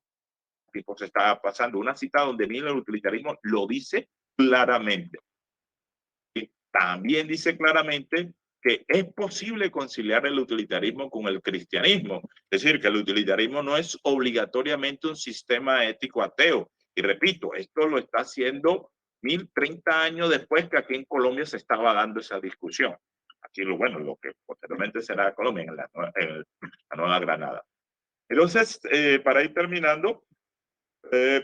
Speaker 3: tiempo se está pasando. Una cita donde Mill, el utilitarismo, lo dice claramente. Y también dice claramente que es posible conciliar el utilitarismo con el cristianismo. Es decir, que el utilitarismo no es obligatoriamente un sistema ético ateo. Y repito, esto lo está haciendo 1030 años después que aquí en Colombia se estaba dando esa discusión. Aquí lo que posteriormente será Colombia, en la Nueva Granada. Entonces, para ir terminando,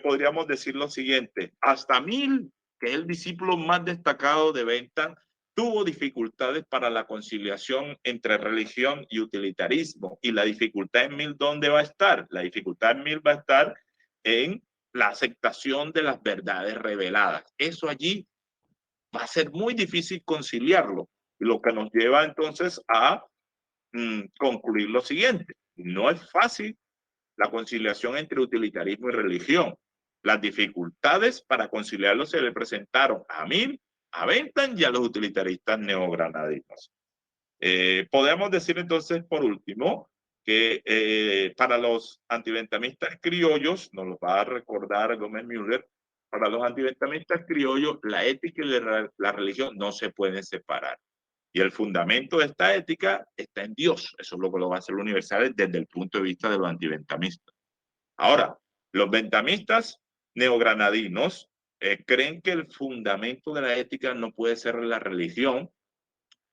Speaker 3: podríamos decir lo siguiente. Hasta Mill, que es el discípulo más destacado de Bentham, tuvo dificultades para la conciliación entre religión y utilitarismo. Y la dificultad en Mill, ¿dónde va a estar? La dificultad en Mill va a estar en la aceptación de las verdades reveladas. Eso allí va a ser muy difícil conciliarlo. Y lo que nos lleva entonces a concluir lo siguiente. No es fácil la conciliación entre utilitarismo y religión. Las dificultades para conciliarlo se le presentaron a Mill, a Bentham y a los utilitaristas neogranadinos. Podemos decir entonces, por último, que para los antibentamistas criollos, nos lo va a recordar Gómez Müller, para los antibentamistas criollos, la ética y la religión no se pueden separar. Y el fundamento de esta ética está en Dios. Eso es lo que lo va a hacer universal desde el punto de vista de los antibentamistas. Ahora, los bentamistas neogranadinos creen que el fundamento de la ética no puede ser la religión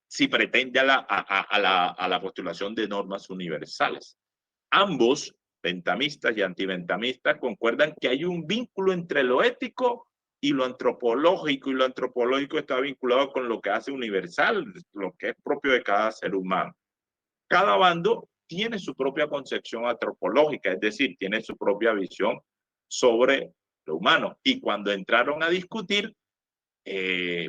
Speaker 3: si pretende a la postulación de normas universales. Ambos, bentamistas y antibentamistas, concuerdan que hay un vínculo entre lo ético y lo antropológico está vinculado con lo que hace universal, lo que es propio de cada ser humano. Cada bando tiene su propia concepción antropológica, es decir, tiene su propia visión sobre lo humano. Y cuando entraron a discutir,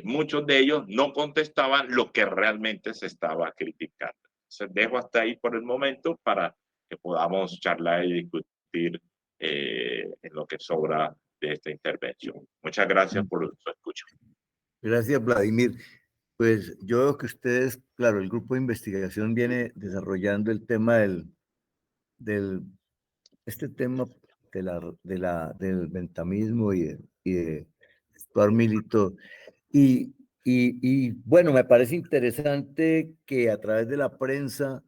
Speaker 3: muchos de ellos no contestaban lo que realmente se estaba criticando. Entonces dejo hasta ahí por el momento para que podamos charlar y discutir en lo que sobra de esta intervención. Muchas gracias por su escucha.
Speaker 1: Gracias, Vladimir. Pues yo veo que ustedes, claro, el grupo de investigación viene desarrollando el tema este tema del ventamismo y de Stuart Milito. Y bueno, me parece interesante que a través de la prensa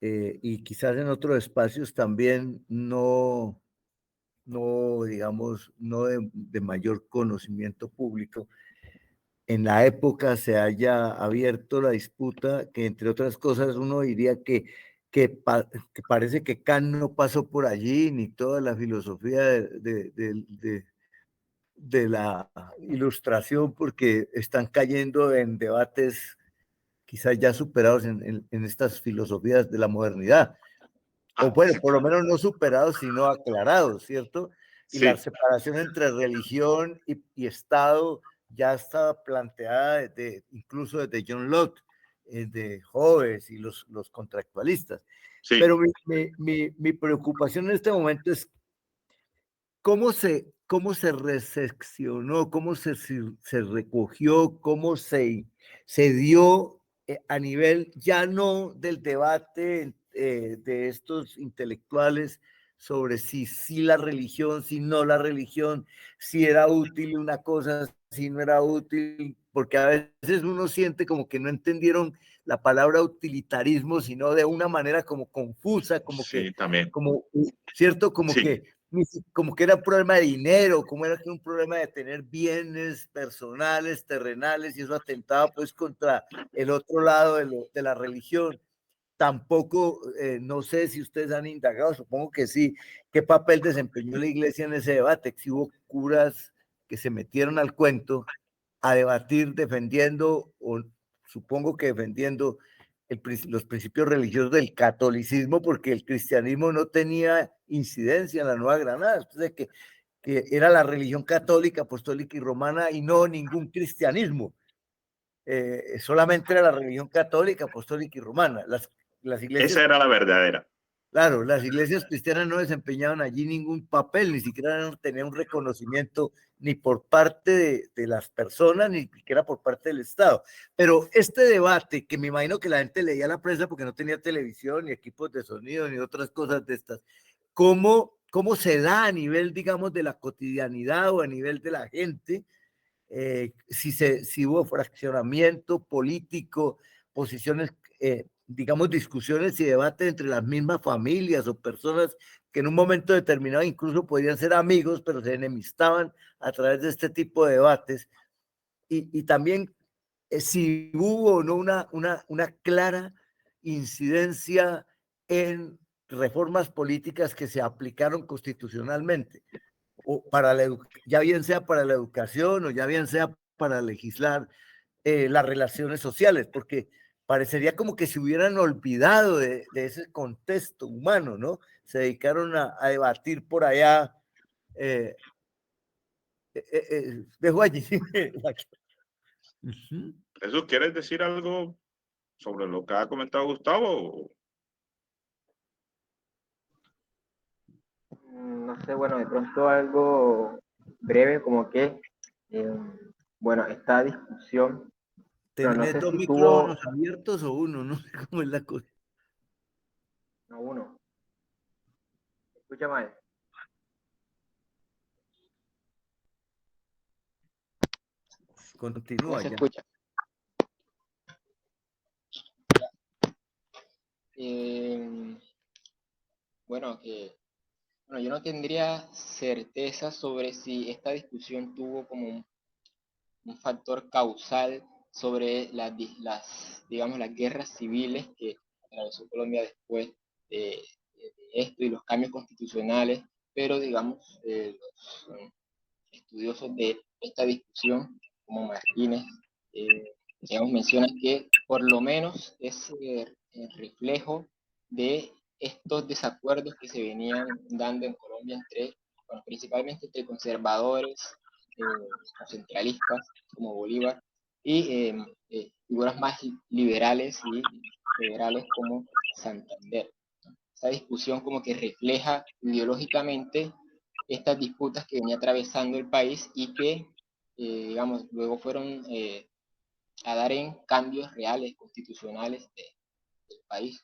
Speaker 1: y quizás en otros espacios también digamos, no de mayor conocimiento público, en la época se haya abierto la disputa, que entre otras cosas uno diría que parece que Kant no pasó por allí, ni toda la filosofía de la ilustración, porque están cayendo en debates quizás ya superados en estas filosofías de la modernidad. O bueno, por lo menos no superados, sino aclarados, ¿cierto? Y la
Speaker 3: Sí,
Speaker 1: separación entre religión y Estado ya estaba planteada incluso desde John Locke, de Hobbes y los contractualistas.
Speaker 3: sí,
Speaker 1: Pero mi preocupación en este momento es cómo se reseccionó, cómo se recogió, cómo se dio a nivel ya no del debate de estos intelectuales sobre si la religión, si no la religión, si era útil una cosa, si no era útil, porque a veces uno siente como que no entendieron la palabra utilitarismo, sino de una manera como confusa,
Speaker 3: sí, también.
Speaker 1: ¿cierto? Como
Speaker 3: Sí,
Speaker 1: que como que era un problema de dinero, como era que un problema de tener bienes personales, terrenales, y eso atentaba pues contra el otro lado de la religión. Tampoco, no sé si ustedes han indagado, supongo que sí, qué papel desempeñó la iglesia en ese debate, si hubo curas que se metieron al cuento a debatir defendiendo, o supongo que defendiendo los principios religiosos del catolicismo, porque el cristianismo no tenía incidencia en la Nueva Granada, entonces que era la religión católica, apostólica y romana y no ningún cristianismo. Solamente era la religión católica, apostólica y romana. Las
Speaker 3: esa
Speaker 1: iglesias,
Speaker 3: era la verdadera.
Speaker 1: claro, las iglesias cristianas no desempeñaban allí ningún papel, ni siquiera tenían un reconocimiento ni por parte de las personas, ni siquiera por parte del Estado. Pero este debate, que me imagino que la gente leía la prensa porque no tenía televisión, ni equipos de sonido, ni otras cosas de estas, ¿cómo se da a nivel, digamos, de la cotidianidad o a nivel de la gente? Si hubo fraccionamiento político, posiciones, digamos, discusiones y debates entre las mismas familias o personas que en un momento determinado incluso podían ser amigos, pero se enemistaban a través de este tipo de debates. Y también si hubo o no una clara incidencia en reformas políticas que se aplicaron constitucionalmente o ya bien sea para la educación o ya bien sea para legislar las relaciones sociales, porque parecería como que se hubieran olvidado de ese contexto humano, ¿no? Se dedicaron a debatir por allá. Dejo allí.
Speaker 3: ¿Eso quieres decir algo sobre lo que ha comentado Gustavo?
Speaker 2: No sé, bueno, de pronto algo breve, como que, eh, bueno, esta discusión, pero no
Speaker 1: ¿Tenés
Speaker 2: sé
Speaker 1: dos
Speaker 2: si
Speaker 1: micrófonos
Speaker 2: tuvo,
Speaker 1: abiertos o uno? No sé cómo es la cosa.
Speaker 2: no, uno, escucha mal. Ya
Speaker 1: Continúa
Speaker 2: se
Speaker 1: ya.
Speaker 2: escucha. Eh, bueno, bueno, yo no tendría certeza sobre si esta discusión tuvo como un factor causal sobre digamos, las guerras civiles que atravesó Colombia después de esto y los cambios constitucionales, pero digamos, los estudiosos de esta discusión, como Martínez, digamos, mencionan que por lo menos es el reflejo de estos desacuerdos que se venían dando en Colombia bueno, principalmente entre conservadores o centralistas como Bolívar y figuras más liberales y federales como Santander. esa discusión como que refleja ideológicamente estas disputas que venía atravesando el país y que, digamos, luego fueron a dar en cambios reales, constitucionales del país.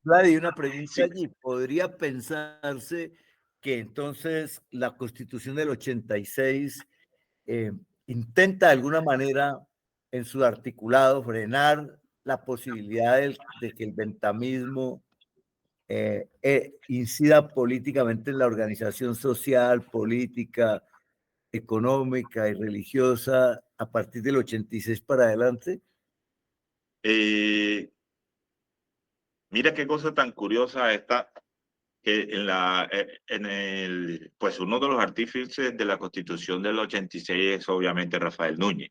Speaker 1: Vladi, una pregunta
Speaker 3: Sí,
Speaker 1: allí. ¿Podría pensarse que entonces la Constitución del 86 intenta de alguna manera en su articulado frenar la posibilidad de que el ventamismo incida políticamente en la organización social, política, económica y religiosa a partir del 86 para adelante?
Speaker 3: mira qué cosa tan curiosa esta, que pues uno de los artífices de la Constitución del 86 es obviamente Rafael Núñez,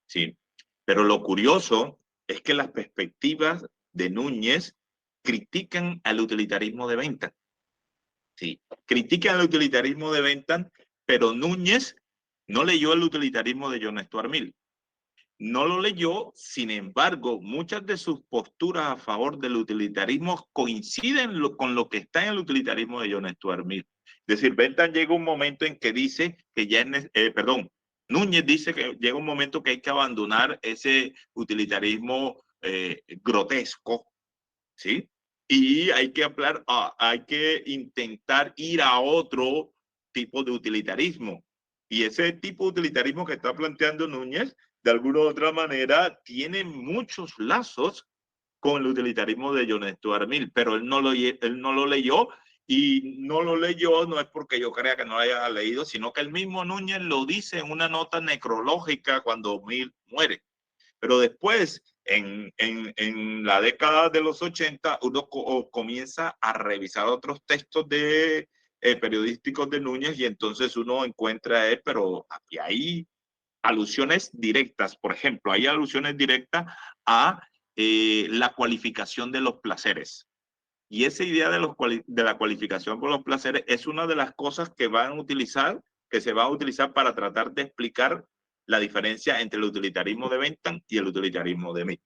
Speaker 3: ¿sí? Pero lo curioso es que las perspectivas de Núñez critican al utilitarismo de Bentham, ¿sí? Critican al utilitarismo de Bentham, pero Núñez no leyó el utilitarismo de John Stuart Mill. No lo leyó, sin embargo, muchas de sus posturas a favor del utilitarismo coinciden con lo que está en el utilitarismo de John Stuart Mill. Es decir, Bentham llega un momento en que dice que ya Núñez dice que llega un momento que hay que abandonar ese utilitarismo grotesco, ¿sí? Y hay que hay que intentar ir a otro tipo de utilitarismo. Y ese tipo de utilitarismo que está planteando Núñez, de alguna u otra manera, tiene muchos lazos con el utilitarismo de John Stuart Mill, pero él no lo leyó, y no lo leyó no es porque yo crea que no lo haya leído, sino que el mismo Núñez lo dice en una nota necrológica cuando Mill muere. Pero después, en la década de los 80, uno comienza a revisar otros textos periodísticos de Núñez, y entonces uno encuentra pero aquí hay alusiones directas. Por ejemplo, hay alusiones directas a la cualificación de los placeres. Y esa idea de la cualificación por los placeres es una de las cosas que se va a utilizar para tratar de explicar la diferencia entre el utilitarismo de Bentham y el utilitarismo de Mill.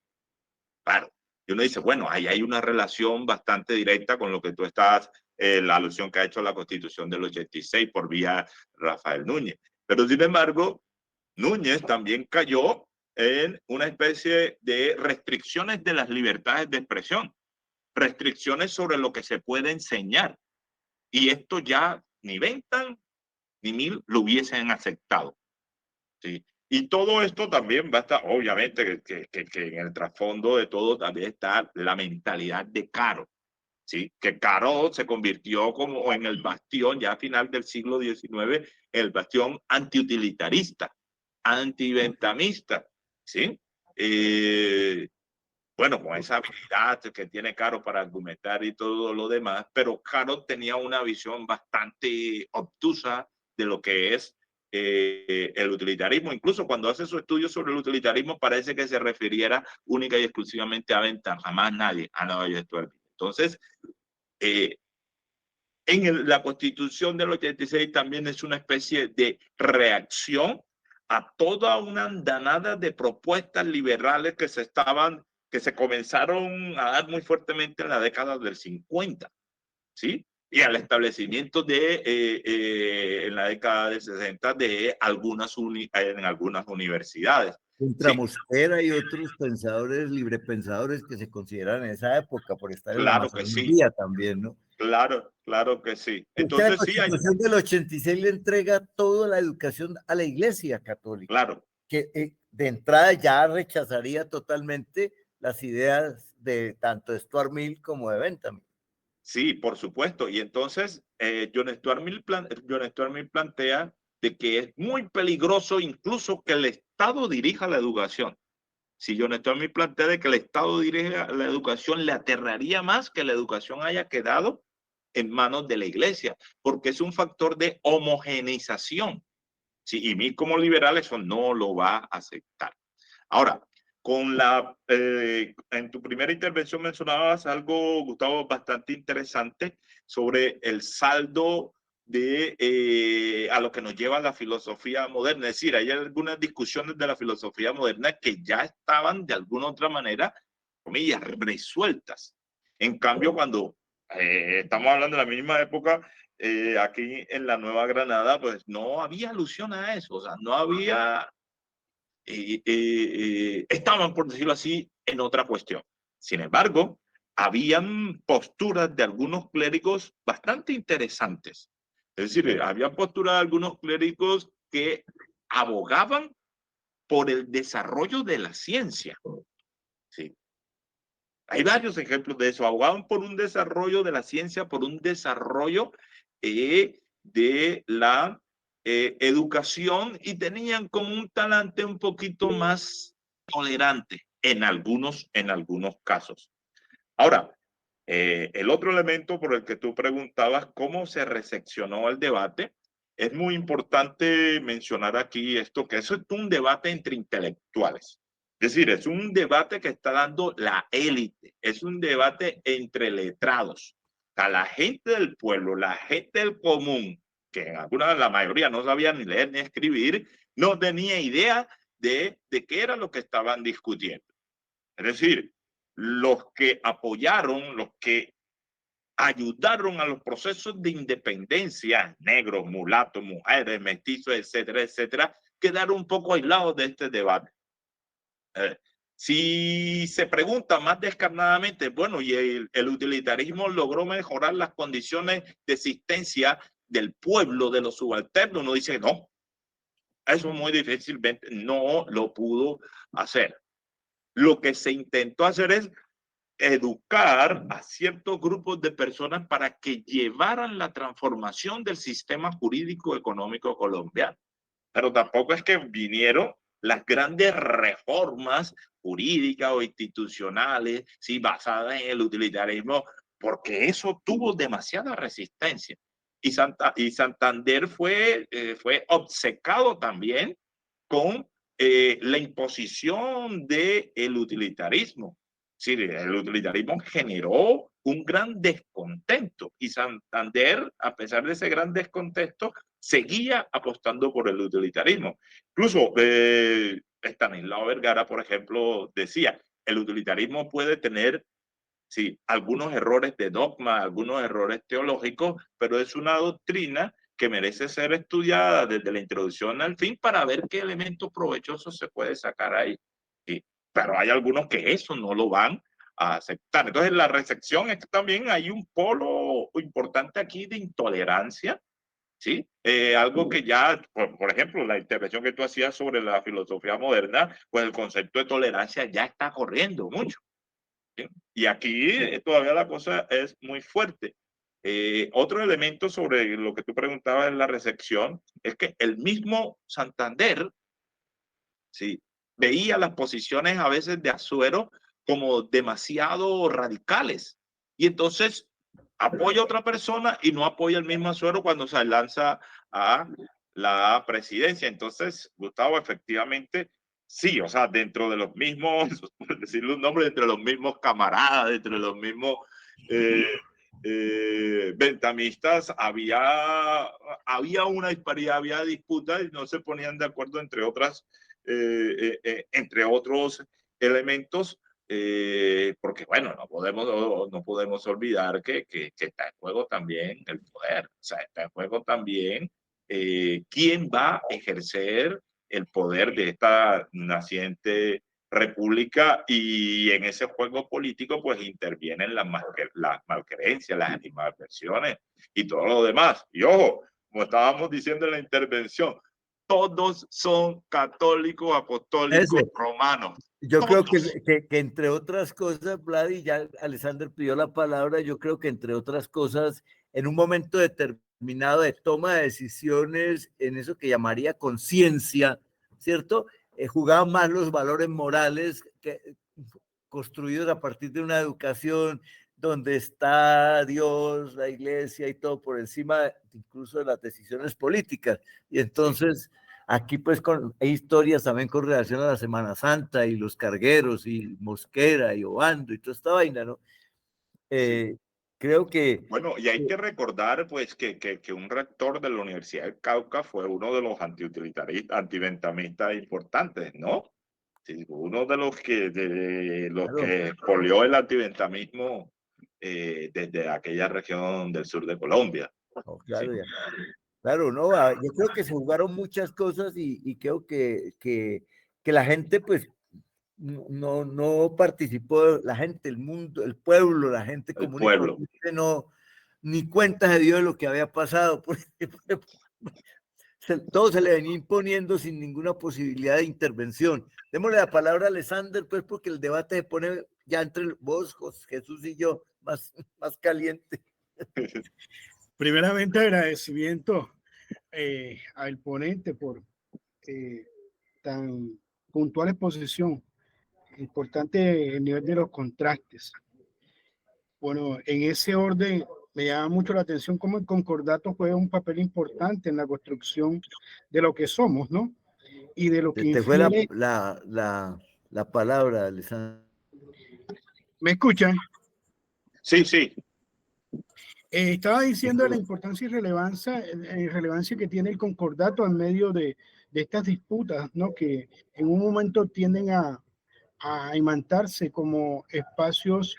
Speaker 3: Claro, y uno dice, bueno, ahí hay una relación bastante directa con lo que tú estás, la alusión que ha hecho la Constitución del 86 por vía Rafael Núñez. Pero sin embargo, Núñez también cayó en una especie de restricciones de las libertades de expresión, restricciones sobre lo que se puede enseñar. Y esto ya ni Bentham ni Mill lo hubiesen aceptado, ¿sí? Y todo esto también va a estar, obviamente, que en el trasfondo de todo también está la mentalidad de Caro, ¿sí? Que Caro se convirtió como en el bastión, ya a final del siglo XIX, el bastión antiutilitarista, antiventamista, ¿sí? Bueno, con esa habilidad que tiene Caro para argumentar y todo lo demás, pero Caro tenía una visión bastante obtusa de lo que es el utilitarismo. Incluso cuando hace su estudio sobre el utilitarismo, parece que se refiriera única y exclusivamente a Bentham, jamás nadie a Navallo Stuart. Entonces, la Constitución del 86 también es una especie de reacción a toda una andanada de propuestas liberales que se comenzaron a dar muy fuertemente en la década del 50, ¿sí? Y al establecimiento en la década del 60 de en algunas universidades.
Speaker 1: Contra
Speaker 3: Sí,
Speaker 1: Mosquera y otros pensadores, librepensadores que se consideran en esa época por estar en la
Speaker 3: claro que sí,
Speaker 1: masonería también, ¿no?
Speaker 3: claro que sí.
Speaker 1: Es que la
Speaker 3: Entonces sí,
Speaker 1: Constitución del 86 le entrega toda la educación a la Iglesia Católica,
Speaker 3: claro.
Speaker 1: que de entrada ya rechazaría totalmente las ideas de tanto de Stuart Mill como de Bentham.
Speaker 3: Sí, por supuesto. Y entonces John Stuart Mill plantea de que es muy peligroso incluso que el Estado dirija la educación. Si John Stuart Mill plantea de que el Estado dirija la educación, le aterraría más que la educación haya quedado en manos de la Iglesia, porque es un factor de homogeneización. Sí, y Mill como liberal eso no lo va a aceptar. Ahora, en tu primera intervención mencionabas algo, Gustavo, bastante interesante sobre el saldo a lo que nos lleva la filosofía moderna. Es decir, hay algunas discusiones de la filosofía moderna que ya estaban de alguna otra manera, comillas, resueltas. En cambio, cuando estamos hablando de la misma época, aquí en la Nueva Granada, pues no había alusión a eso, o sea, no había, estaban, por decirlo así, en otra cuestión. Sin embargo, habían posturas de algunos clérigos bastante interesantes. Es decir, había posturas de algunos clérigos que abogaban por el desarrollo de la ciencia. Sí. Hay varios ejemplos de eso. Abogaban por un desarrollo de la ciencia, por un desarrollo de la educación, y tenían como un talante un poquito más tolerante en algunos casos. Ahora, el otro elemento por el que tú preguntabas, ¿cómo se recepcionó el debate? Es muy importante mencionar aquí esto, que eso es un debate entre intelectuales. Es decir, es un debate que está dando la élite, es un debate entre letrados. O sea, la gente del pueblo, la gente del común, que en la mayoría no sabía ni leer ni escribir, no tenía idea de qué era lo que estaban discutiendo. Es decir, los que apoyaron, los que ayudaron a los procesos de independencia, negros, mulatos, mujeres, mestizos, etcétera, etcétera, quedaron un poco aislados de este debate. Si se pregunta más descarnadamente, bueno, ¿y el utilitarismo logró mejorar las condiciones de existencia del pueblo, de los subalternos? Uno dice, no, eso muy difícilmente no lo pudo hacer. Lo que se intentó hacer es educar a ciertos grupos de personas para que llevaran la transformación del sistema jurídico económico colombiano. Pero tampoco es que vinieron las grandes reformas jurídicas o institucionales, sí, basadas en el utilitarismo, porque eso tuvo demasiada resistencia. Y Santander fue obcecado también con la imposición del utilitarismo. Sí, el utilitarismo generó un gran descontento, y Santander, a pesar de ese gran descontento, seguía apostando por el utilitarismo. Incluso Estanislao Vergara, por ejemplo, decía, el utilitarismo puede tener, sí, algunos errores de dogma, algunos errores teológicos, pero es una doctrina que merece ser estudiada desde la introducción al fin para ver qué elementos provechosos se puede sacar ahí. Sí, pero hay algunos que eso no lo van a aceptar. Entonces, la recepción es que también hay un polo importante aquí de intolerancia. ¿Sí? Algo que ya, por ejemplo, la intervención que tú hacías sobre la filosofía moderna, pues el concepto de tolerancia ya está corriendo mucho. ¿Sí? Y aquí todavía la cosa es muy fuerte. Otro elemento sobre lo que tú preguntabas en la recepción es que el mismo Santander, ¿sí?, veía las posiciones a veces de Azuero como demasiado radicales. Y entonces apoya a otra persona y no apoya al mismo Azuero cuando se lanza a la presidencia. Entonces, Gustavo, efectivamente, sí, o sea, dentro de los mismos, por decirle un nombre, entre los mismos camaradas, entre los mismos ventamistas, había una disparidad, había disputas y no se ponían de acuerdo entre otros elementos, porque bueno, no podemos olvidar que está en juego también el poder, o sea, está en juego también quién va a ejercer el poder de esta naciente república, y en ese juego político pues intervienen las malquerencias, las animadversiones y todo lo demás. Y ojo, como estábamos diciendo en la intervención, todos son católicos, apostólicos, romanos.
Speaker 1: Yo
Speaker 3: todos.
Speaker 1: creo que entre otras cosas, Vlad, y ya Alexander pidió la palabra, yo creo que entre otras cosas, en un momento determinado de toma de decisiones, en eso que llamaría conciencia, ¿cierto? Jugaban más los valores morales construidos a partir de una educación donde está Dios, la iglesia y todo por encima incluso de las decisiones políticas. Y entonces aquí pues hay historias también con relación a la Semana Santa y los cargueros y Mosquera y Obando y toda esta vaina, ¿no?
Speaker 3: Sí.
Speaker 1: creo que
Speaker 3: Bueno, y hay que recordar pues que un rector de la Universidad del Cauca fue uno de los antiutilitaristas, antiventamistas importantes, ¿no? Sí, uno de los
Speaker 1: claro,
Speaker 3: que expolió el antiventamismo desde aquella región del sur de Colombia.
Speaker 1: no,
Speaker 3: Sí.
Speaker 1: claro, ya. Claro, no, yo creo que se jugaron muchas cosas y creo que la gente pues no participó, la gente, el mundo, el pueblo, la gente
Speaker 3: El
Speaker 1: común y
Speaker 3: pueblo.
Speaker 1: corriente no, ni cuenta se dio de lo que había pasado, porque todo se le venía imponiendo sin ninguna posibilidad de intervención. Démosle la palabra a Alexander, pues, porque el debate se pone ya entre vos, Jesús y yo, más caliente.
Speaker 4: Primeramente, agradecimiento al ponente por tan puntual exposición. Importante el nivel de los contrastes. Bueno, en ese orden me llama mucho la atención cómo el concordato juega un papel importante en la construcción de lo que somos, ¿no? Y de lo que
Speaker 1: Te fue
Speaker 4: infiere.
Speaker 1: la palabra, Alexander.
Speaker 4: ¿Me escuchan?
Speaker 3: Sí, sí.
Speaker 4: Estaba diciendo la importancia y relevancia que tiene el concordato en medio de estas disputas, ¿no? Que en un momento tienden a imantarse como espacios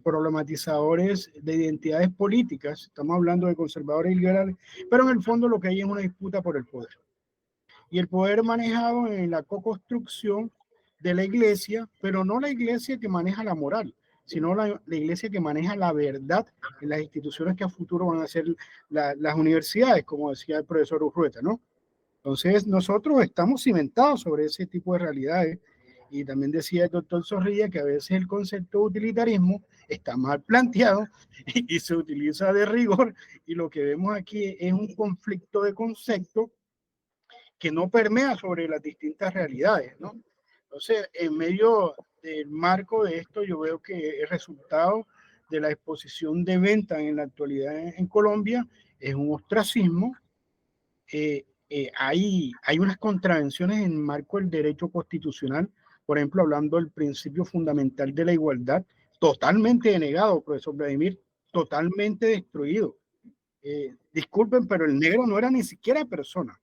Speaker 4: problematizadores de identidades políticas. Estamos hablando de conservadores y liberales, pero en el fondo lo que hay es una disputa por el poder. Y el poder manejado en la co-construcción de la iglesia, pero no la iglesia que maneja la moral, sino la iglesia que maneja la verdad en las instituciones que a futuro van a ser las universidades, como decía el profesor Urrueta, ¿no? Entonces, nosotros estamos cimentados sobre ese tipo de realidades. Y también decía el doctor Zorrilla que a veces el concepto de utilitarismo está mal planteado y se utiliza de rigor. Y lo que vemos aquí es un conflicto de conceptos que no permea sobre las distintas realidades, ¿no? Entonces, en medio del marco de esto, yo veo que el resultado de la exposición de venta en la actualidad en Colombia es un ostracismo. Hay unas contravenciones en el marco del derecho constitucional, por ejemplo, hablando del principio fundamental de la igualdad, totalmente denegado, profesor Vladimir, totalmente destruido. Disculpen, pero el negro no era ni siquiera persona.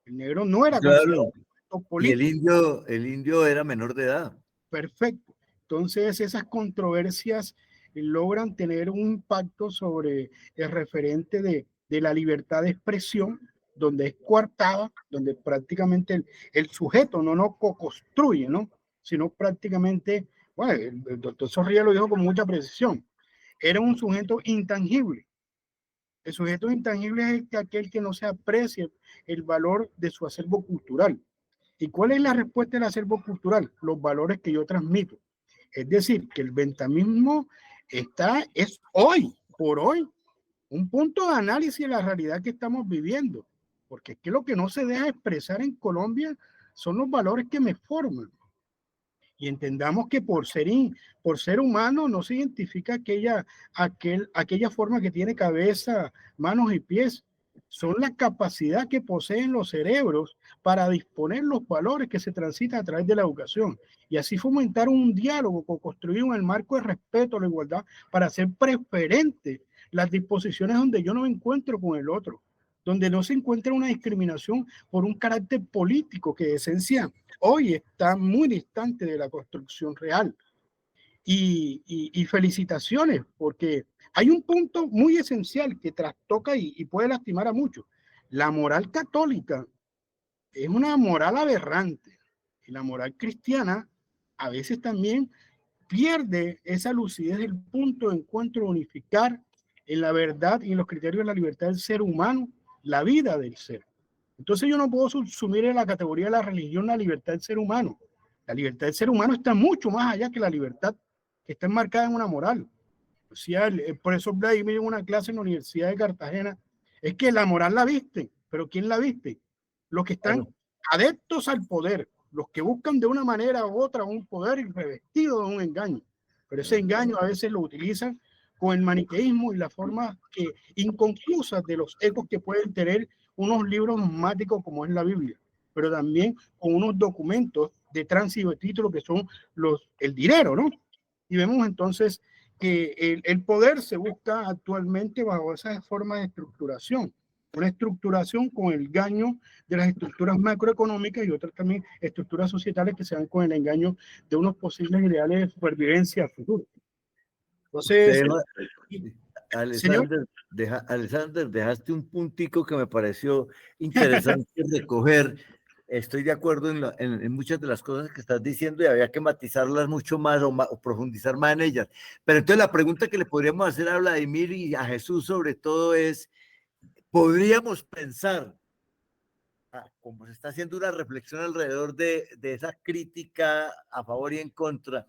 Speaker 4: El negro no era
Speaker 1: Claro. Y
Speaker 4: político.
Speaker 1: el indio era menor de edad.
Speaker 4: Perfecto. Entonces, esas controversias logran tener un impacto sobre el referente de la libertad de expresión, donde es coartada, donde prácticamente el sujeto no co-construye, ¿no? Sino prácticamente, bueno, el doctor Zorrilla lo dijo con mucha precisión, era un sujeto intangible. El sujeto intangible es aquel que no se aprecia el valor de su acervo cultural. ¿Y cuál es la respuesta del acervo cultural? Los valores que yo transmito. Es decir, que el ventamismo es hoy, por hoy, un punto de análisis de la realidad que estamos viviendo. Porque es que lo que no se deja expresar en Colombia son los valores que me forman. Y entendamos que por ser humano no se identifica aquella forma que tiene cabeza, manos y pies. Son la capacidad que poseen los cerebros para disponer los valores que se transitan a través de la educación. Y así fomentar un diálogo, construir en el marco de respeto a la igualdad para hacer preferente las disposiciones donde yo no me encuentro con el otro, donde no se encuentra una discriminación por un carácter político que de esencia hoy está muy distante de la construcción real. Y felicitaciones, porque hay un punto muy esencial que trastoca y puede lastimar a muchos. La moral católica es una moral aberrante y la moral cristiana a veces también pierde esa lucidez del punto de encuentro unificar en la verdad y en los criterios de la libertad del ser humano, la vida del ser. Entonces yo no puedo subsumir en la categoría de la religión la libertad del ser humano. La libertad del ser humano está mucho más allá que la libertad que está enmarcada en una moral. O sea, el profesor Vladimir en una clase en la Universidad de Cartagena, es que la moral la viste, pero ¿quién la viste? Los que están adeptos al poder, los que buscan de una manera u otra un poder revestido de un engaño. Pero ese engaño a veces lo utilizan con el maniqueísmo y la forma inconclusa de los ecos que pueden tener unos libros dogmáticos como es la Biblia, pero también con unos documentos de tránsito de título que son el dinero, ¿no? Y vemos entonces que el poder se busca actualmente bajo esa forma de estructuración. Una estructuración con el engaño de las estructuras macroeconómicas y otras también estructuras societales que se dan con el engaño de unos posibles ideales de supervivencia a futuro. Entonces, señor.
Speaker 1: Alexander, dejaste un puntico que me pareció interesante recoger. Estoy de acuerdo en muchas de las cosas que estás diciendo y había que matizarlas mucho más o profundizar más en ellas. Pero entonces la pregunta que le podríamos hacer a Vladimir y a Jesús sobre todo es, ¿podríamos pensar, como se está haciendo una reflexión alrededor de esa crítica a favor y en contra,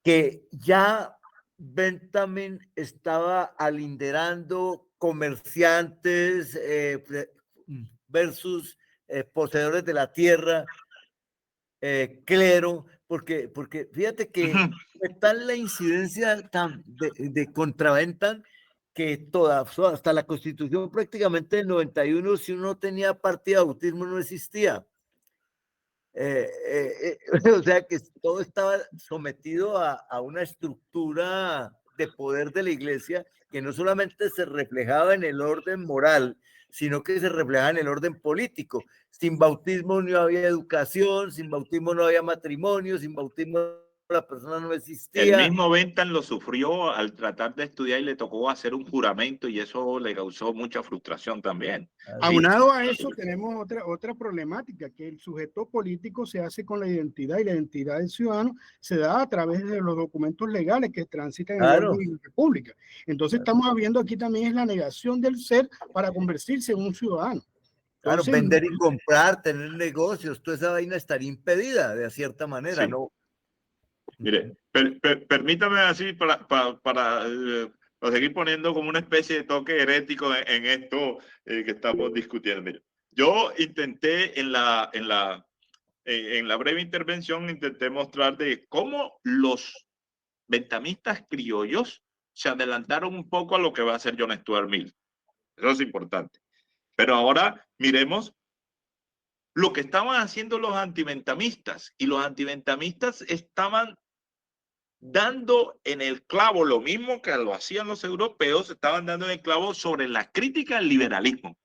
Speaker 1: que ya Bentham estaba alinderando comerciantes versus poseedores de la tierra, clero, porque fíjate que fue tal la incidencia de contra Bentham que hasta la Constitución prácticamente del 91, si uno tenía partida de bautismo, no existía. O sea que todo estaba sometido a una estructura de poder de la iglesia que no solamente se reflejaba en el orden moral, sino que se reflejaba en el orden político. Sin bautismo no había educación, sin bautismo no había matrimonio, sin bautismo la persona no existía.
Speaker 3: El mismo Bentham lo sufrió al tratar de estudiar y le tocó hacer un juramento y eso le causó mucha frustración también.
Speaker 4: Aunado a eso tenemos otra problemática, que el sujeto político se hace con la identidad y la identidad del ciudadano se da a través de los documentos legales que transitan en la República. Entonces estamos viendo aquí también es la negación del ser para convertirse en un ciudadano.
Speaker 1: Entonces, claro, vender y comprar, tener negocios, toda esa vaina estaría impedida de cierta manera,
Speaker 3: sí.
Speaker 1: ¿no?
Speaker 3: Mire, permítame así para seguir poniendo como una especie de toque herético en esto que estamos discutiendo. Mire, yo intenté en la breve intervención, intenté mostrar de cómo los benthamistas criollos se adelantaron un poco a lo que va a hacer John Stuart Mill. Eso es importante. Pero ahora miremos lo que estaban haciendo los antiventamistas, y los antiventamistas estaban dando en el clavo lo mismo que lo hacían los europeos, estaban dando en el clavo sobre la crítica al liberalismo.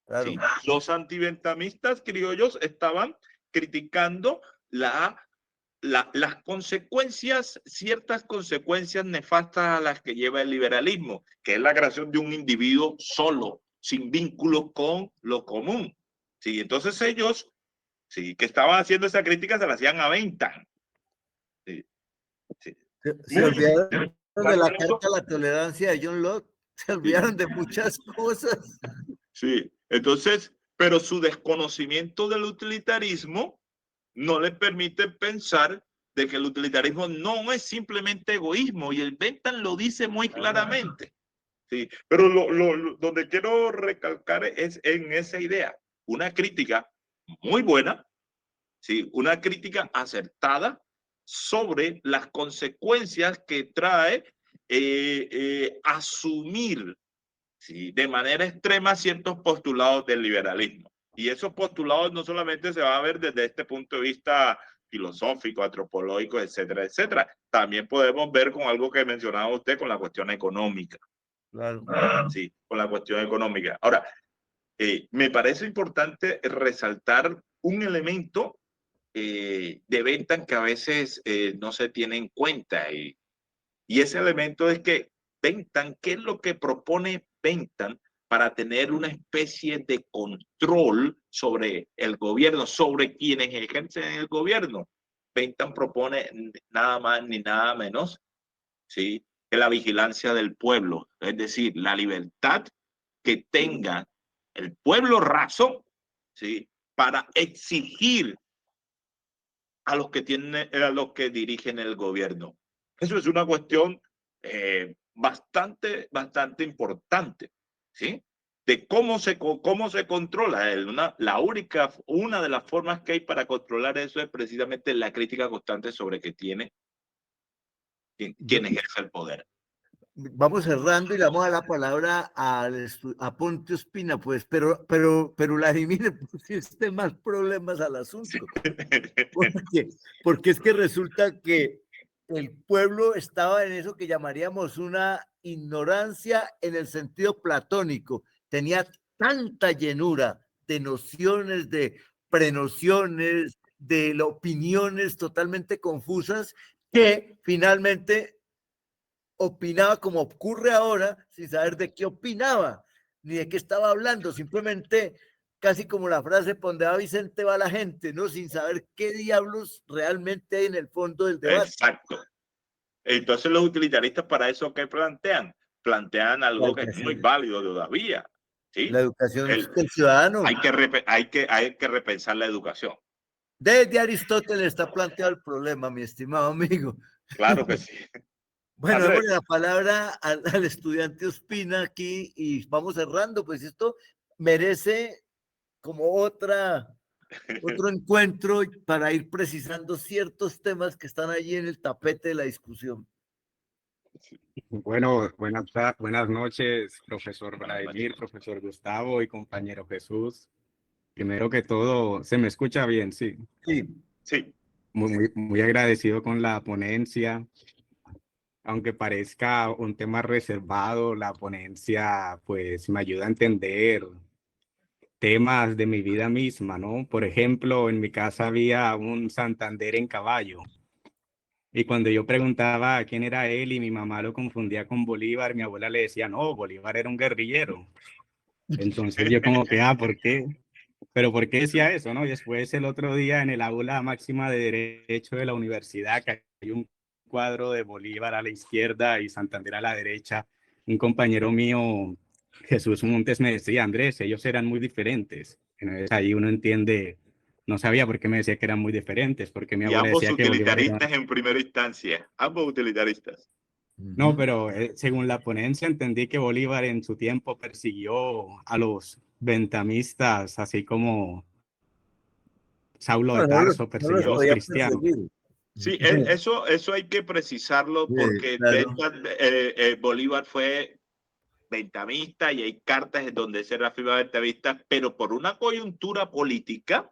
Speaker 3: Claro. ¿Sí? Los antiventamistas criollos estaban criticando las consecuencias, ciertas consecuencias nefastas a las que lleva el liberalismo, que es la creación de un individuo solo, sin vínculo con lo común. ¿Sí? Entonces ellos, sí, que estaban haciendo esa crítica, se la hacían a Bentham. ¿Sí? Sí.
Speaker 1: Se olvidaron de la carta a la tolerancia de John Locke, se olvidaron de muchas cosas.
Speaker 3: Sí, entonces, pero su desconocimiento del utilitarismo no les permite pensar de que el utilitarismo no es simplemente egoísmo, y el Bentham lo dice muy claramente. Sí, pero donde quiero recalcar es en esa idea, una crítica muy buena, sí, una crítica acertada sobre las consecuencias que trae asumir, sí, de manera extrema ciertos postulados del liberalismo. Y esos postulados no solamente se van a ver desde este punto de vista filosófico, antropológico, etcétera, etcétera. También podemos ver con algo que mencionaba usted, con la cuestión económica.
Speaker 1: Claro.
Speaker 3: Sí, con la cuestión económica. Ahora, me parece importante resaltar un elemento de Bentham que a veces no se tiene en cuenta, y ese elemento es que Bentham, ¿qué es lo que propone Bentham para tener una especie de control sobre el gobierno, sobre quienes ejercen el gobierno? Bentham propone nada más ni nada menos, ¿sí?, que la vigilancia del pueblo, es decir, la libertad que tenga el pueblo raso, ¿sí?, para exigir a los que dirigen el gobierno. Eso es una cuestión bastante importante, ¿sí?, de cómo se controla. Una de las formas que hay para controlar eso es precisamente la crítica constante sobre que tiene quien ejerce el poder.
Speaker 1: Vamos cerrando y le vamos a dar la palabra a Ponte Ospina, pues, pero Vladimir, pusiste más problemas al asunto. Porque es que resulta que el pueblo estaba en eso que llamaríamos una ignorancia en el sentido platónico. Tenía tanta llenura de nociones, de prenociones, de opiniones totalmente confusas, que finalmente opinaba como ocurre ahora, sin saber de qué opinaba, ni de qué estaba hablando, simplemente casi como la frase ponderaba Vicente va la gente, ¿no? Sin saber qué diablos realmente hay en el fondo del debate.
Speaker 3: Exacto. Entonces los utilitaristas para eso, ¿qué plantean? Plantean algo que es muy válido todavía. ¿Sí?
Speaker 1: La educación del ciudadano.
Speaker 3: Hay que repensar la educación.
Speaker 1: Desde Aristóteles está planteado el problema, mi estimado amigo.
Speaker 3: Claro que sí.
Speaker 1: Bueno, démosle la palabra al estudiante Ospina aquí y vamos cerrando, pues esto merece como otro encuentro para ir precisando ciertos temas que están allí en el tapete de la discusión.
Speaker 5: Bueno, buenas noches, profesor Vladimir, profesor Gustavo y compañero Jesús. Primero que todo, ¿se me escucha bien? Sí.
Speaker 3: Sí.
Speaker 5: Muy agradecido con la ponencia. Aunque parezca un tema reservado, la ponencia pues me ayuda a entender temas de mi vida misma, ¿no? Por ejemplo, en mi casa había un Santander en caballo. Y cuando yo preguntaba quién era él y mi mamá lo confundía con Bolívar, mi abuela le decía, no, Bolívar era un guerrillero. Entonces yo como que, ¿por qué? Pero ¿por qué decía eso, no? Y después el otro día en el aula máxima de Derecho de la universidad, que hay un cuadro de Bolívar a la izquierda y Santander a la derecha, un compañero mío, Jesús Montes, me decía, Andrés, ellos eran muy diferentes. Entonces ahí uno entiende, no sabía por qué me decía que eran muy diferentes, porque mi abuela
Speaker 3: ambos
Speaker 5: decía que Bolívar
Speaker 3: utilitaristas en primera instancia, ambos utilitaristas.
Speaker 5: No, pero según la ponencia entendí que Bolívar en su tiempo persiguió a los ventamistas, así como Saulo de Tarso persiguió a los cristianos.
Speaker 3: Sí, eso hay que precisarlo porque Bolívar fue ventamista y hay cartas en donde se reafirma ventamista, pero por una coyuntura política,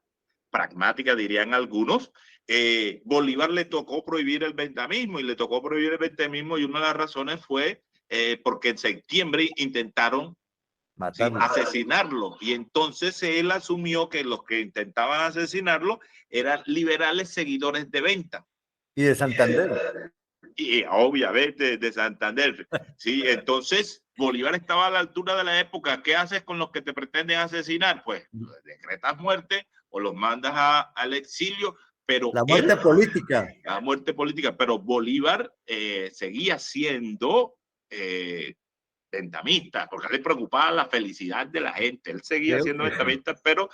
Speaker 3: pragmática dirían algunos, Bolívar le tocó prohibir el ventamismo y una de las razones fue porque en septiembre intentaron asesinarlo y entonces él asumió que los que intentaban asesinarlo eran liberales seguidores de Venta.
Speaker 1: Y de Santander.
Speaker 3: Y obviamente de Santander. Sí, entonces Bolívar estaba a la altura de la época. ¿Qué haces con los que te pretenden asesinar? Pues decretas muerte o los mandas al exilio. Pero
Speaker 1: la muerte política.
Speaker 3: La muerte política. Pero Bolívar seguía siendo ventamista, porque le preocupaba la felicidad de la gente. Él seguía siendo ventamista, pero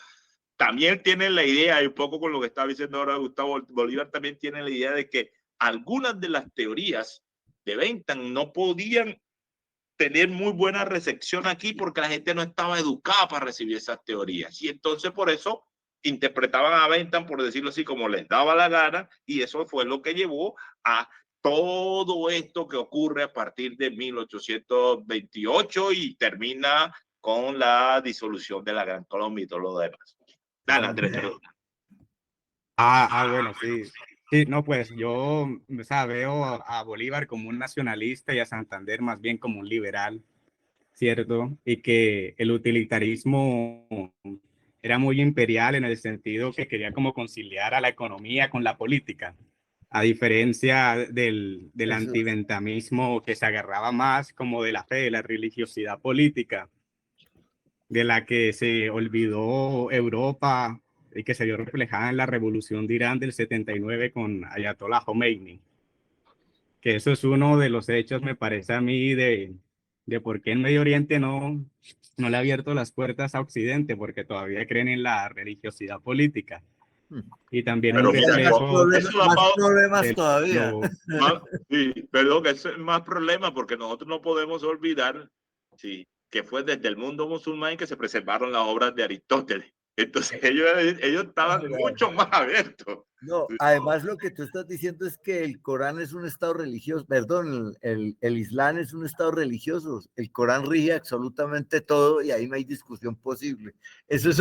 Speaker 3: también tiene la idea, y un poco con lo que estaba diciendo ahora Gustavo, Bolívar también tiene la idea de que algunas de las teorías de Bentham no podían tener muy buena recepción aquí porque la gente no estaba educada para recibir esas teorías. Y entonces por eso interpretaban a Bentham, por decirlo así, como les daba la gana, y eso fue lo que llevó a todo esto que ocurre a partir de 1828 y termina con la disolución de la Gran Colombia y todo lo demás. Dale, Andrés.
Speaker 5: Bueno, sí. Sí, no, pues yo veo a Bolívar como un nacionalista y a Santander más bien como un liberal, ¿cierto? Y que el utilitarismo era muy imperial en el sentido que quería como conciliar a la economía con la política, a diferencia del antiventamismo que se agarraba más como de la fe, de la religiosidad política, de la que se olvidó Europa y que se vio reflejada en la revolución de Irán del 79 con Ayatollah Khomeini. Que eso es uno de los hechos, me parece a mí, de por qué en Medio Oriente no le ha abierto las puertas a Occidente, porque todavía creen en la religiosidad política. Y también
Speaker 3: pero
Speaker 5: un reflejo
Speaker 1: más problemas todavía.
Speaker 3: Sí, perdón, que eso es más problema porque nosotros no podemos olvidar que fue desde el mundo musulmán que se preservaron las obras de Aristóteles. Entonces ellos estaban mucho más abiertos.
Speaker 1: No, además lo que tú estás diciendo es que el Corán es un estado religioso, perdón, el Islam es un estado religioso, el Corán rige absolutamente todo y ahí no hay discusión posible. Eso es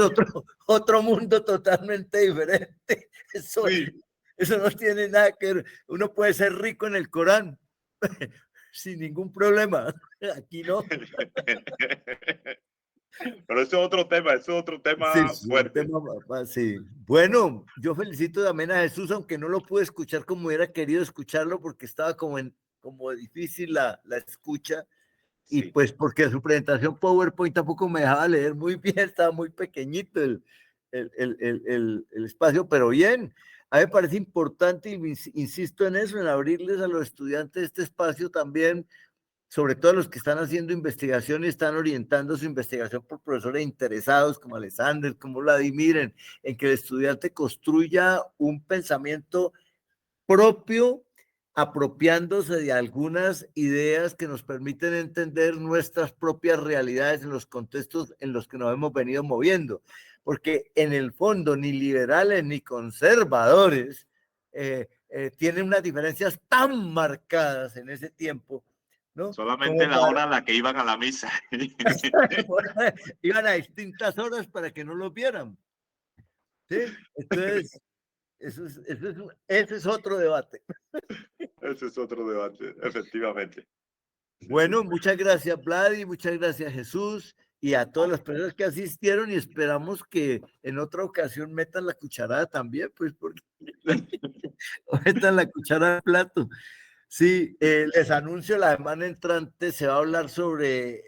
Speaker 1: otro mundo totalmente diferente. Eso, Eso no tiene nada que ver. Uno puede ser rico en el Corán sin ningún problema. Aquí no.
Speaker 3: Pero eso es otro
Speaker 1: Sí,
Speaker 3: tema
Speaker 1: sí, un
Speaker 3: fuerte.
Speaker 1: tema sí. Bueno, yo felicito también a Jesús, aunque no lo pude escuchar como hubiera querido escucharlo, porque estaba como difícil la escucha, y
Speaker 3: Sí.
Speaker 1: pues porque su presentación PowerPoint tampoco me dejaba leer muy bien, estaba muy pequeñito el espacio, pero bien. A mí me parece importante, y insisto en eso, en abrirles a los estudiantes este espacio también, sobre todo los que están haciendo investigación y están orientando su investigación por profesores interesados como Alexander, como Vladimir, en que el estudiante construya un pensamiento propio, apropiándose de algunas ideas que nos permiten entender nuestras propias realidades en los contextos en los que nos hemos venido moviendo. Porque en el fondo ni liberales ni conservadores tienen unas diferencias tan marcadas en ese tiempo, ¿no?
Speaker 3: Solamente
Speaker 1: Como
Speaker 3: la
Speaker 1: para,
Speaker 3: hora en la que iban a la misa.
Speaker 1: iban a distintas horas para que no los vieran, ¿sí? Entonces, ese es otro debate.
Speaker 3: Ese es otro debate, efectivamente.
Speaker 1: Bueno, muchas gracias, Vladi, muchas gracias, Jesús, y a todas las personas que asistieron, y esperamos que en otra ocasión metan la cucharada también, pues, porque metan la cuchara al plato. Sí, les anuncio, la semana entrante se va a hablar sobre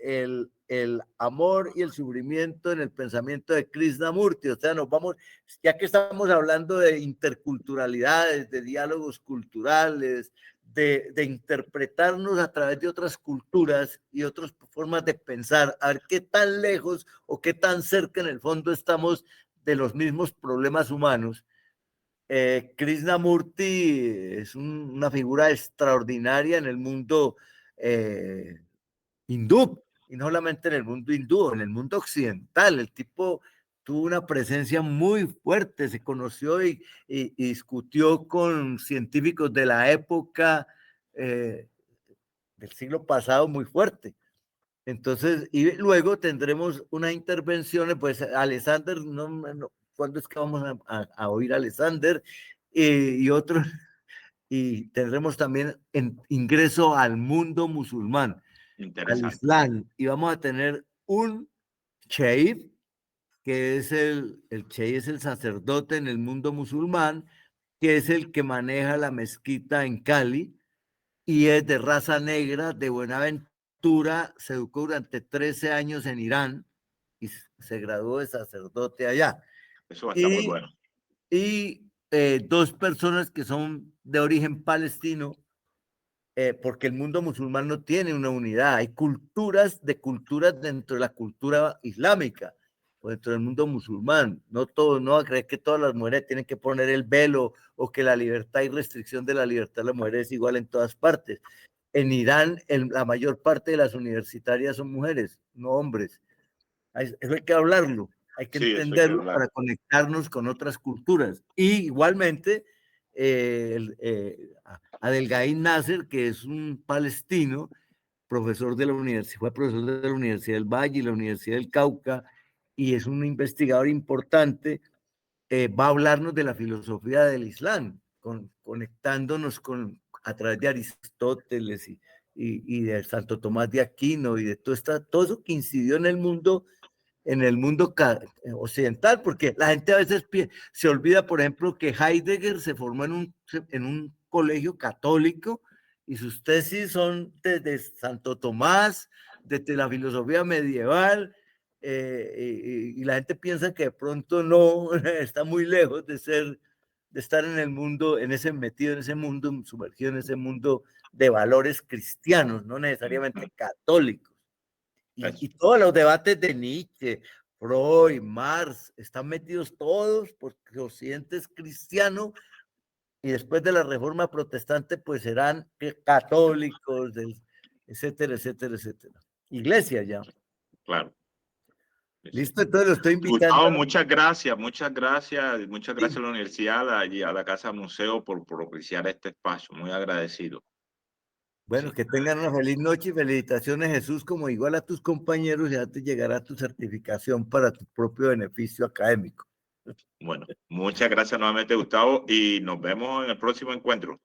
Speaker 1: el amor y el sufrimiento en el pensamiento de Krishnamurti. O sea, nos vamos, ya que estamos hablando de interculturalidades, de diálogos culturales, de interpretarnos a través de otras culturas y otras formas de pensar, a ver qué tan lejos o qué tan cerca en el fondo estamos de los mismos problemas humanos. Krishnamurti es una figura extraordinaria en el mundo hindú, y no solamente en el mundo hindú, en el mundo occidental. El tipo tuvo una presencia muy fuerte, se conoció y discutió con científicos de la época del siglo pasado muy fuerte. Entonces, y luego tendremos una intervención, pues Alexander, ¿cuándo es que vamos a oír a Alexander? Y otros, y tendremos también ingreso al mundo musulmán, al
Speaker 3: Interesante.
Speaker 1: Islam, y vamos a tener un sheikh, que es el sheikh es el sacerdote en el mundo musulmán, que es el que maneja la mezquita en Cali, y es de raza negra, de Buenaventura, se educó durante 13 años en Irán y se graduó de sacerdote allá.
Speaker 3: Eso va a estar muy
Speaker 1: Y,
Speaker 3: bueno.
Speaker 1: y dos personas que son de origen palestino, porque el mundo musulmán no tiene una unidad, hay culturas dentro de la cultura islámica o dentro del mundo musulmán. No todo, no va a creer que todas las mujeres tienen que poner el velo o que la libertad y restricción de la libertad de las mujeres es igual en todas partes. En Irán, la mayor parte de las universitarias son mujeres, no hombres. Eso hay que hablarlo, hay que
Speaker 3: Sí, eso hay que
Speaker 1: entenderlo
Speaker 3: hablar.
Speaker 1: para conectarnos con otras culturas. Y igualmente, Abdelgaim Nasser, que es un palestino, profesor de la universidad, fue profesor de la Universidad del Valle y la Universidad del Cauca, y es un investigador importante, va a hablarnos de la filosofía del Islam, conectándonos a través de Aristóteles y de Santo Tomás de Aquino y de todo eso que incidió en el mundo occidental, porque la gente a veces se olvida, por ejemplo, que Heidegger se formó en un colegio católico y sus tesis son desde Santo Tomás, desde la filosofía medieval, y la gente piensa que de pronto no, está muy lejos de estar en el mundo, metido en ese mundo, sumergido en ese mundo de valores cristianos, no necesariamente católicos. Y todos los debates de Nietzsche, Freud, Marx, están metidos todos porque Occidente es cristiano, y después de la Reforma Protestante pues serán católicos, etcétera, etcétera, etcétera. Iglesia ya.
Speaker 3: Claro.
Speaker 1: Listo, entonces lo estoy invitando.
Speaker 3: Gustavo, muchas gracias a la universidad y a la Casa Museo por propiciar este espacio. Muy agradecido.
Speaker 1: Bueno,
Speaker 3: Sí.
Speaker 1: que tengan una feliz noche y felicitaciones, Jesús, como igual a tus compañeros, ya te llegará tu certificación para tu propio beneficio académico.
Speaker 3: Bueno, muchas gracias nuevamente, Gustavo, y nos vemos en el próximo encuentro.